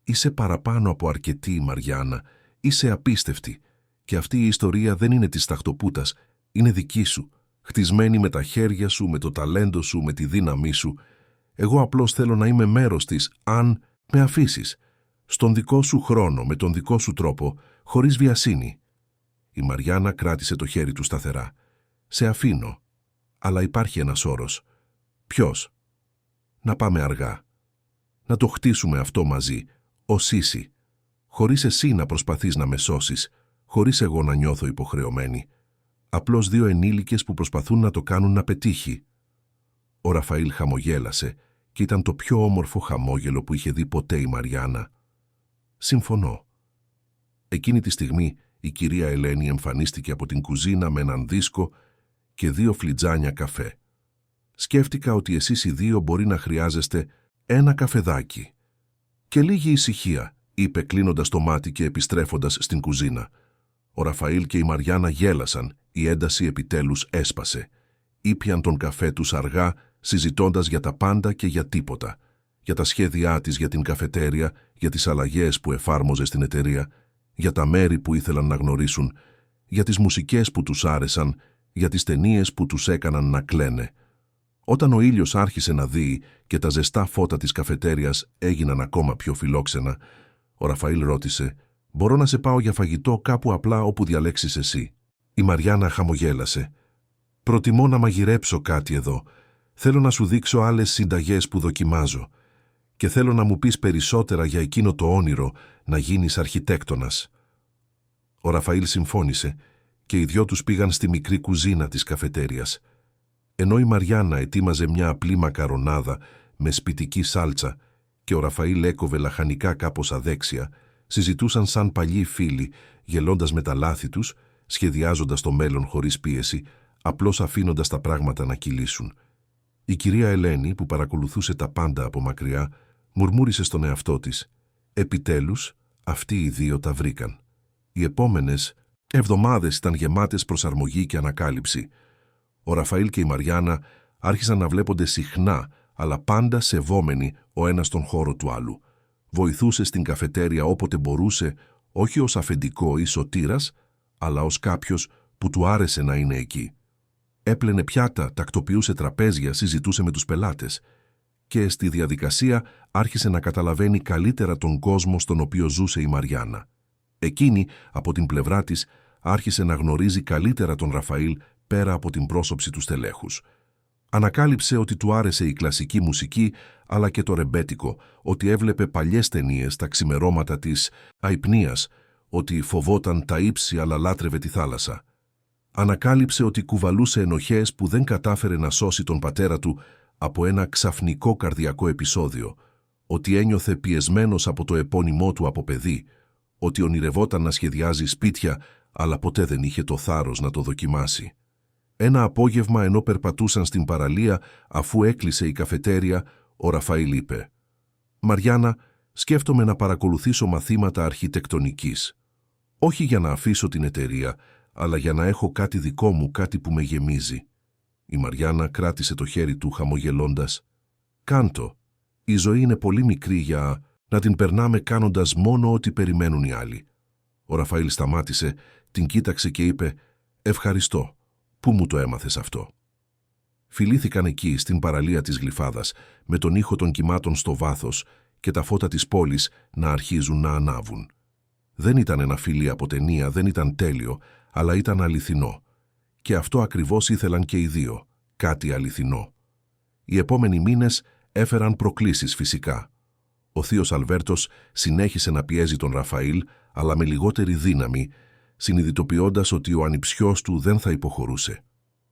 «Είσαι παραπάνω από αρκετή, Μαριάννα. Είσαι απίστευτη. Και αυτή η ιστορία δεν είναι της σταχτοπούτας. Είναι δική σου. Χτισμένη με τα χέρια σου, με το ταλέντο σου, με τη δύναμή σου. Εγώ απλώς θέλω να είμαι μέρος της, αν με αφήσεις. Στον δικό σου χρόνο, με τον δικό σου τρόπο, χωρίς βιασύνη». Η Μαριάννα κράτησε το χέρι του σταθερά. «Σε αφήνω. Αλλά υπάρχει ένας όρος». «Ποιος?» «Να πάμε αργά. Να το χτίσουμε αυτό μαζί, ως ίση. Χωρίς εσύ να προσπαθείς να με σώσεις, χωρίς εγώ να νιώθω υποχρεωμένη. Απλώς δύο ενήλικες που προσπαθούν να το κάνουν να πετύχει». Ο Ραφαήλ χαμογέλασε και ήταν το πιο όμορφο χαμόγελο που είχε δει ποτέ η Μαριάννα. «Συμφωνώ». Εκείνη τη στιγμή η κυρία Ελένη εμφανίστηκε από την κουζίνα με έναν δίσκο και 2 φλιτζάνια καφέ. «Σκέφτηκα ότι εσείς οι δύο μπορεί να χρειάζεστε ένα καφεδάκι». «Και λίγη ησυχία», είπε κλείνοντας το μάτι και επιστρέφοντας στην κουζίνα. Ο Ραφαήλ και η Μαριάννα γέλασαν, η ένταση επιτέλους έσπασε. Ήπιαν τον καφέ τους αργά, συζητώντας για τα πάντα και για τίποτα. Για τα σχέδιά της για την καφετέρια, για τις αλλαγές που εφάρμοζε στην εταιρεία, για τα μέρη που ήθελαν να γνωρίσουν, για τις μουσικές που τους άρεσαν, για τις ταινίες που τους έκαναν να κλαίνε. Όταν ο ήλιος άρχισε να δύει και τα ζεστά φώτα της καφετέριας έγιναν ακόμα πιο φιλόξενα, ο Ραφαήλ ρώτησε: «Μπορώ να σε πάω για φαγητό κάπου απλά όπου διαλέξεις εσύ?» Η Μαριάννα χαμογέλασε. «Προτιμώ να μαγειρέψω κάτι εδώ. Θέλω να σου δείξω άλλες συνταγές που δοκιμάζω. Και θέλω να μου πεις περισσότερα για εκείνο το όνειρο να γίνεις αρχιτέκτονας». Ο Ραφαήλ συμφώνησε και οι δυο τους πήγαν στη μικρή κουζίνα της καφετέριας. Ενώ η Μαριάννα ετοίμαζε μια απλή μακαρονάδα με σπιτική σάλτσα και ο Ραφαήλ έκοβε λαχανικά κάπως αδέξια, συζητούσαν σαν παλιοί φίλοι, γελώντας με τα λάθη τους, σχεδιάζοντας το μέλλον χωρίς πίεση, απλώς αφήνοντας τα πράγματα να κυλήσουν. Η κυρία Ελένη, που παρακολουθούσε τα πάντα από μακριά, μουρμούρισε στον εαυτό της: «Επιτέλους, αυτοί οι δύο τα βρήκαν». Οι επόμενες εβδομάδες ήταν γεμάτες προσαρμογή και ανακάλυψη. Ο Ραφαήλ και η Μαριάννα άρχισαν να βλέπονται συχνά, αλλά πάντα σεβόμενοι ο ένας τον χώρο του άλλου. Βοηθούσε στην καφετέρια όποτε μπορούσε, όχι ως αφεντικό ή σωτήρας, αλλά ως κάποιος που του άρεσε να είναι εκεί. Έπλαινε πιάτα, τακτοποιούσε τραπέζια, συζητούσε με τους πελάτες και στη διαδικασία άρχισε να καταλαβαίνει καλύτερα τον κόσμο στον οποίο ζούσε η Μαριάννα. Εκείνη, από την πλευρά της, άρχισε να γνωρίζει καλύτερα τον Ραφαήλ πέρα από την πρόσωψη του στελέχους. Ανακάλυψε ότι του άρεσε η κλασική μουσική, αλλά και το ρεμπέτικο, ότι έβλεπε παλιές ταινίες τα ξημερώματα της αϊπνίας, ότι φοβόταν τα ύψη αλλά λάτρευε τη θάλασσα. Ανακάλυψε ότι κουβαλούσε ενοχές που δεν κατάφερε να σώσει τον πατέρα του, από ένα ξαφνικό καρδιακό επεισόδιο, ότι ένιωθε πιεσμένος από το επώνυμό του από παιδί, ότι ονειρευόταν να σχεδιάζει σπίτια, αλλά ποτέ δεν είχε το θάρρος να το δοκιμάσει. Ένα απόγευμα, ενώ περπατούσαν στην παραλία, αφού έκλεισε η καφετέρια, ο Ραφαήλ είπε: «Μαριάννα, σκέφτομαι να παρακολουθήσω μαθήματα αρχιτεκτονικής. Όχι για να αφήσω την εταιρεία, αλλά για να έχω κάτι δικό μου, κάτι που με γεμίζει». Η Μαριάννα κράτησε το χέρι του χαμογελώντας. «Κάντο. Η ζωή είναι πολύ μικρή για να την περνάμε κάνοντας μόνο ό,τι περιμένουν οι άλλοι». Ο Ραφαήλ σταμάτησε, την κοίταξε και είπε: «Ευχαριστώ. Πού μου το έμαθες αυτό?» Φιλήθηκαν εκεί, στην παραλία της Γλυφάδας, με τον ήχο των κυμάτων στο βάθος και τα φώτα της πόλης να αρχίζουν να ανάβουν. Δεν ήταν ένα φιλί από ταινία, δεν ήταν τέλειο, αλλά ήταν αληθινό. Και αυτό ακριβώς ήθελαν και οι δύο, κάτι αληθινό. Οι επόμενοι μήνες έφεραν προκλήσεις φυσικά. Ο θείος Αλβέρτος συνέχισε να πιέζει τον Ραφαήλ, αλλά με λιγότερη δύναμη, συνειδητοποιώντας ότι ο ανιψιός του δεν θα υποχωρούσε.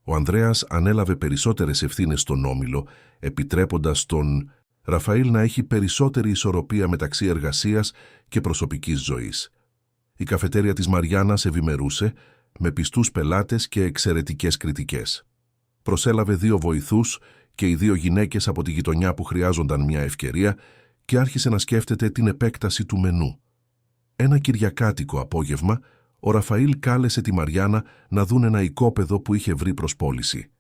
Ο Ανδρέας ανέλαβε περισσότερες ευθύνες στον όμιλο, επιτρέποντας τον Ραφαήλ να έχει περισσότερη ισορροπία μεταξύ εργασίας και προσωπικής ζωής. Η καφετέρια της Μαριάννας ευημερούσε, με πιστούς πελάτες και εξαιρετικές κριτικές. Προσέλαβε 2 βοηθούς και οι 2 γυναίκες από τη γειτονιά που χρειάζονταν μια ευκαιρία και άρχισε να σκέφτεται την επέκταση του μενού. Ένα κυριακάτικο απόγευμα, ο Ραφαήλ κάλεσε τη Μαριάννα να δουν ένα οικόπεδο που είχε βρει προς πώληση.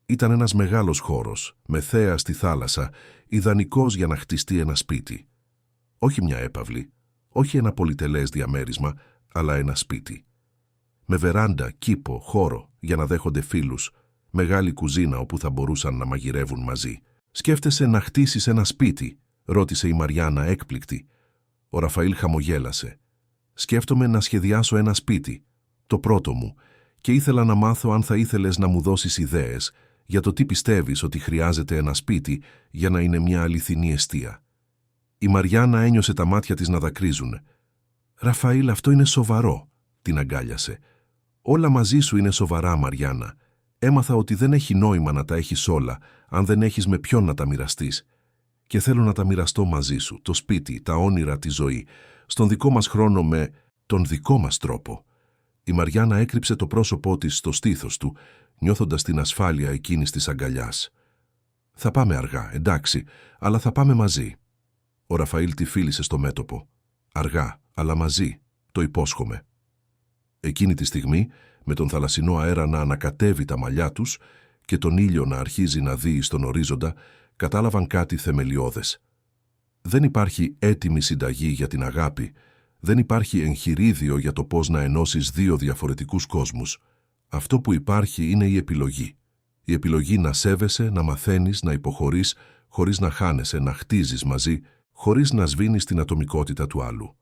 Ήταν ένας μεγάλος χώρος, με θέα στη θάλασσα, ιδανικός για να χτιστεί ένα σπίτι. Όχι μια έπαυλη, όχι ένα πολυτελές διαμέρισμα, αλλά ένα σπίτι. Με βεράντα, κήπο, χώρο για να δέχονται φίλους, μεγάλη κουζίνα όπου θα μπορούσαν να μαγειρεύουν μαζί. «Σκέφτεσαι να χτίσεις ένα σπίτι?» ρώτησε η Μαριάννα έκπληκτη. Ο Ραφαήλ χαμογέλασε. «Σκέφτομαι να σχεδιάσω ένα σπίτι, το πρώτο μου, και ήθελα να μάθω αν θα ήθελες να μου δώσεις ιδέες για το τι πιστεύεις ότι χρειάζεται ένα σπίτι για να είναι μια αληθινή εστία». Η Μαριάννα ένιωσε τα μάτια της να δακρύζουν. «Ραφαήλ, αυτό είναι σοβαρό», την αγκάλιασε. «Όλα μαζί σου είναι σοβαρά, Μαριάννα. Έμαθα ότι δεν έχει νόημα να τα έχεις όλα, αν δεν έχεις με ποιον να τα μοιραστείς. Και θέλω να τα μοιραστώ μαζί σου, το σπίτι, τα όνειρα, τη ζωή, στον δικό μας χρόνο με τον δικό μας τρόπο». Η Μαριάννα έκρυψε το πρόσωπό της στο στήθος του, νιώθοντας την ασφάλεια εκείνης της αγκαλιάς. «Θα πάμε αργά, εντάξει, αλλά θα πάμε μαζί». Ο Ραφαήλ τη φίλησε στο μέτωπο. «Αργά, αλλά μαζί, το υπόσχομαι». Εκείνη τη στιγμή, με τον θαλασσινό αέρα να ανακατεύει τα μαλλιά τους και τον ήλιο να αρχίζει να δύει στον ορίζοντα, κατάλαβαν κάτι θεμελιώδες. Δεν υπάρχει έτοιμη συνταγή για την αγάπη, δεν υπάρχει εγχειρίδιο για το πώς να ενώσεις 2 διαφορετικούς κόσμους. Αυτό που υπάρχει είναι η επιλογή. Η επιλογή να σέβεσαι, να μαθαίνεις, να υποχωρείς, χωρίς να χάνεσαι, να χτίζεις μαζί, χωρίς να σβήνεις την ατομικότητα του άλλου.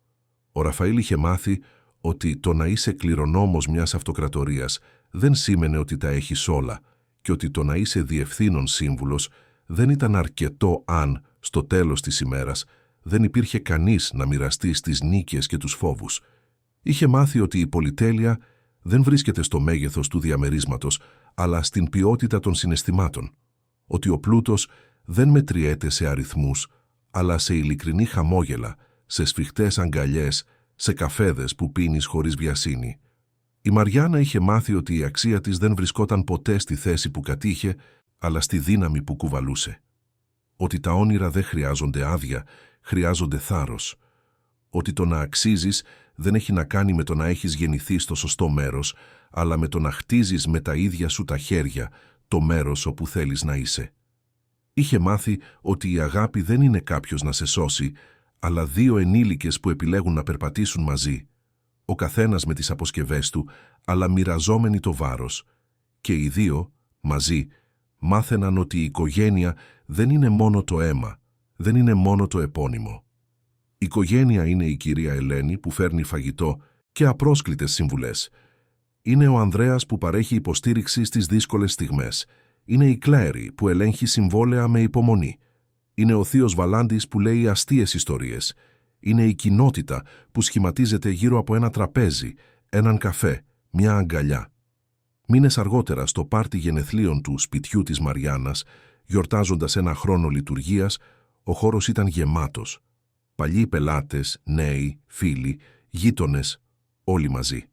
Ο Ραφαήλ είχε μάθει ότι το να είσαι κληρονόμος μιας αυτοκρατορίας δεν σήμαινε ότι τα έχεις όλα και ότι το να είσαι διευθύνων σύμβουλος δεν ήταν αρκετό αν, στο τέλος της ημέρας, δεν υπήρχε κανείς να μοιραστεί στις νίκες και τους φόβους. Είχε μάθει ότι η πολυτέλεια δεν βρίσκεται στο μέγεθος του διαμερίσματος, αλλά στην ποιότητα των συναισθημάτων. Ότι ο πλούτος δεν μετριέται σε αριθμούς, αλλά σε ειλικρινή χαμόγελα, σε σφιχτές αγκαλιές, σε καφέδες που πίνεις χωρίς βιασύνη. Η Μαριάννα είχε μάθει ότι η αξία της δεν βρισκόταν ποτέ στη θέση που κατήχε, αλλά στη δύναμη που κουβαλούσε. Ότι τα όνειρα δεν χρειάζονται άδεια, χρειάζονται θάρρος. Ότι το να αξίζεις δεν έχει να κάνει με το να έχεις γεννηθεί στο σωστό μέρος, αλλά με το να χτίζεις με τα ίδια σου τα χέρια το μέρος όπου θέλεις να είσαι. Είχε μάθει ότι η αγάπη δεν είναι κάποιος να σε σώσει, αλλά 2 ενήλικες που επιλέγουν να περπατήσουν μαζί, ο καθένας με τις αποσκευές του, αλλά μοιραζόμενοι το βάρος. Και οι 2, μαζί, μάθαιναν ότι η οικογένεια δεν είναι μόνο το αίμα, δεν είναι μόνο το επώνυμο. Η οικογένεια είναι η κυρία Ελένη που φέρνει φαγητό και απρόσκλητες συμβουλές. Είναι ο Ανδρέας που παρέχει υποστήριξη στις δύσκολες στιγμές. Είναι η Κλέρη που ελέγχει συμβόλαια με υπομονή. Είναι ο θείος Βαλάντης που λέει αστείες ιστορίες. Είναι η κοινότητα που σχηματίζεται γύρω από ένα τραπέζι, έναν καφέ, μια αγκαλιά. Μήνες αργότερα, στο πάρτι γενεθλίων του σπιτιού της Μαριάννας, Γιορτάζοντας ένα χρόνο λειτουργίας, ο χώρος ήταν γεμάτος. Παλιοί πελάτες, νέοι, φίλοι, γείτονες, όλοι μαζί.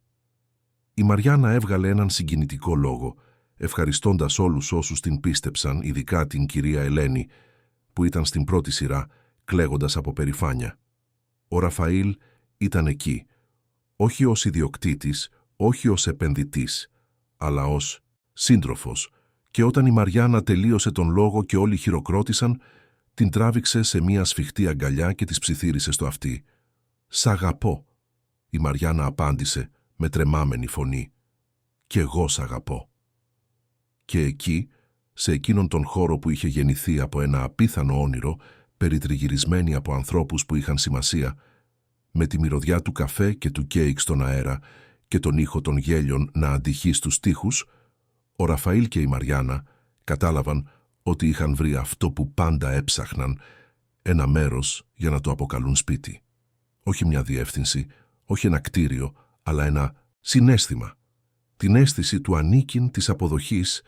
Η Μαριάννα έβγαλε έναν συγκινητικό λόγο, ευχαριστώντας όλους όσους την πίστεψαν, ειδικά την κυρία Ελένη, που ήταν στην πρώτη σειρά, κλαίγοντας από περηφάνεια. Ο Ραφαήλ ήταν εκεί, όχι ως ιδιοκτήτης, όχι ως επενδυτής, αλλά ως σύντροφος, και όταν η Μαριάννα τελείωσε τον λόγο και όλοι χειροκρότησαν, την τράβηξε σε μία σφιχτή αγκαλιά και της ψιθύρισε στο αυτί. «Σ' αγαπώ», η Μαριάννα απάντησε με τρεμάμενη φωνή. «Κι εγώ σ' αγαπώ». Και εκεί, σε εκείνον τον χώρο που είχε γεννηθεί από ένα απίθανο όνειρο, περιτριγυρισμένη από ανθρώπους που είχαν σημασία, με τη μυρωδιά του καφέ και του κέικ στον αέρα και τον ήχο των γέλιων να αντυχεί στους τοίχους, ο Ραφαήλ και η Μαριάννα κατάλαβαν ότι είχαν βρει αυτό που πάντα έψαχναν, ένα μέρος για να το αποκαλούν σπίτι. Όχι μια διεύθυνση, όχι ένα κτίριο, αλλά ένα συναίσθημα. Την αίσθηση του ανήκειν, της αποδοχής,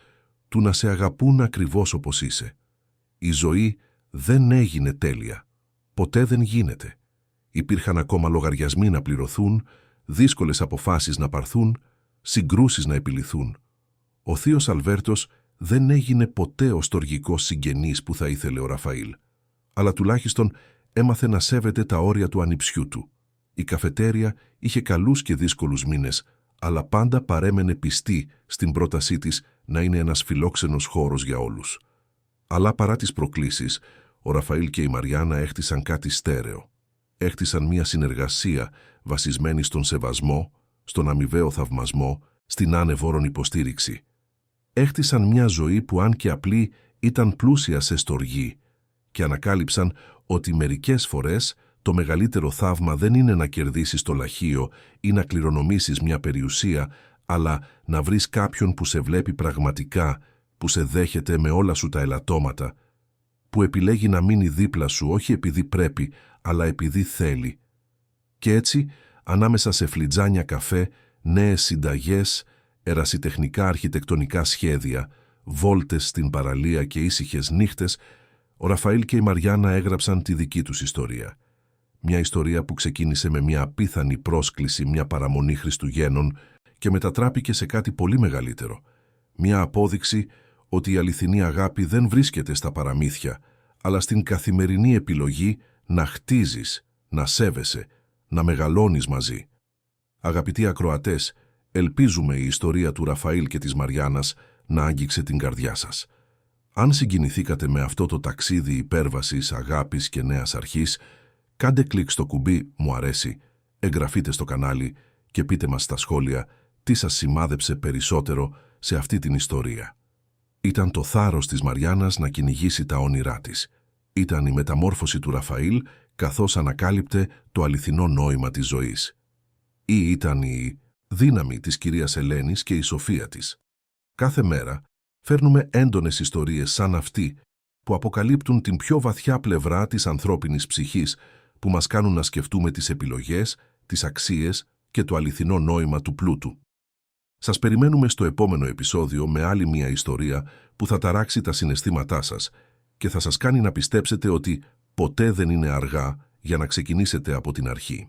του να σε αγαπούν ακριβώς όπως είσαι. Η ζωή δεν έγινε τέλεια. Ποτέ δεν γίνεται. Υπήρχαν ακόμα λογαριασμοί να πληρωθούν, δύσκολες αποφάσεις να πάρθουν, συγκρούσεις να επιληθούν. Ο θείος Αλβέρτος δεν έγινε ποτέ ο στοργικός συγγενής που θα ήθελε ο Ραφαήλ, αλλά τουλάχιστον έμαθε να σέβεται τα όρια του ανιψιού του. Η καφετέρια είχε καλούς και δύσκολους μήνες, αλλά πάντα παρέμενε πιστή στην πρότασή της να είναι ένας φιλόξενος χώρος για όλους. Αλλά παρά τις προκλήσεις, ο Ραφαήλ και η Μαριάννα έχτισαν κάτι στέρεο. Έχτισαν μια συνεργασία βασισμένη στον σεβασμό, στον αμοιβαίο θαυμασμό, στην άνευόρον υποστήριξη. Έχτισαν μια ζωή που αν και απλή ήταν πλούσια σε στοργή και ανακάλυψαν ότι μερικές φορές το μεγαλύτερο θαύμα δεν είναι να κερδίσεις το λαχείο ή να κληρονομήσεις μια περιουσία, αλλά να βρεις κάποιον που σε βλέπει πραγματικά, που σε δέχεται με όλα σου τα ελαττώματα, που επιλέγει να μείνει δίπλα σου όχι επειδή πρέπει, αλλά επειδή θέλει. Και έτσι, ανάμεσα σε φλιτζάνια καφέ, νέες συνταγές, ερασιτεχνικά αρχιτεκτονικά σχέδια, βόλτες στην παραλία και ήσυχες νύχτες, ο Ραφαήλ και η Μαριάννα έγραψαν τη δική τους ιστορία. Μια ιστορία που ξεκίνησε με μια απίθανη πρόσκληση, μια παραμονή Χριστουγέννων και μετατράπηκε σε κάτι πολύ μεγαλύτερο. Μια απόδειξη ότι η αληθινή αγάπη δεν βρίσκεται στα παραμύθια, αλλά στην καθημερινή επιλογή να χτίζεις, να σέβεσαι, να μεγαλώνεις μαζί. Αγαπητοί ακροατές, ελπίζουμε η ιστορία του Ραφαήλ και της Μαριάννας να άγγιξε την καρδιά σας. Αν συγκινηθήκατε με αυτό το ταξίδι υπέρβασης, αγάπης και νέας αρχής, κάντε κλικ στο κουμπί «Μου αρέσει», εγγραφείτε στο κανάλι και πείτε μας στα σχόλια τι σας σημάδεψε περισσότερο σε αυτή την ιστορία. Ήταν το θάρρος της Μαριάννας να κυνηγήσει τα όνειρά της. Ήταν η μεταμόρφωση του Ραφαήλ καθώς ανακάλυπτε το αληθινό νόημα της ζωής. Ή ήταν η δύναμη της κυρίας Ελένης και η σοφία της. Κάθε μέρα φέρνουμε έντονες ιστορίες σαν αυτή που αποκαλύπτουν την πιο βαθιά πλευρά της ανθρώπινης ψυχής, που μας κάνουν να σκεφτούμε τις επιλογές, τις αξίες και το αληθινό νόημα του πλούτου. Σας περιμένουμε στο επόμενο επεισόδιο με άλλη μια ιστορία που θα ταράξει τα συναισθήματά σας και θα σας κάνει να πιστέψετε ότι ποτέ δεν είναι αργά για να ξεκινήσετε από την αρχή.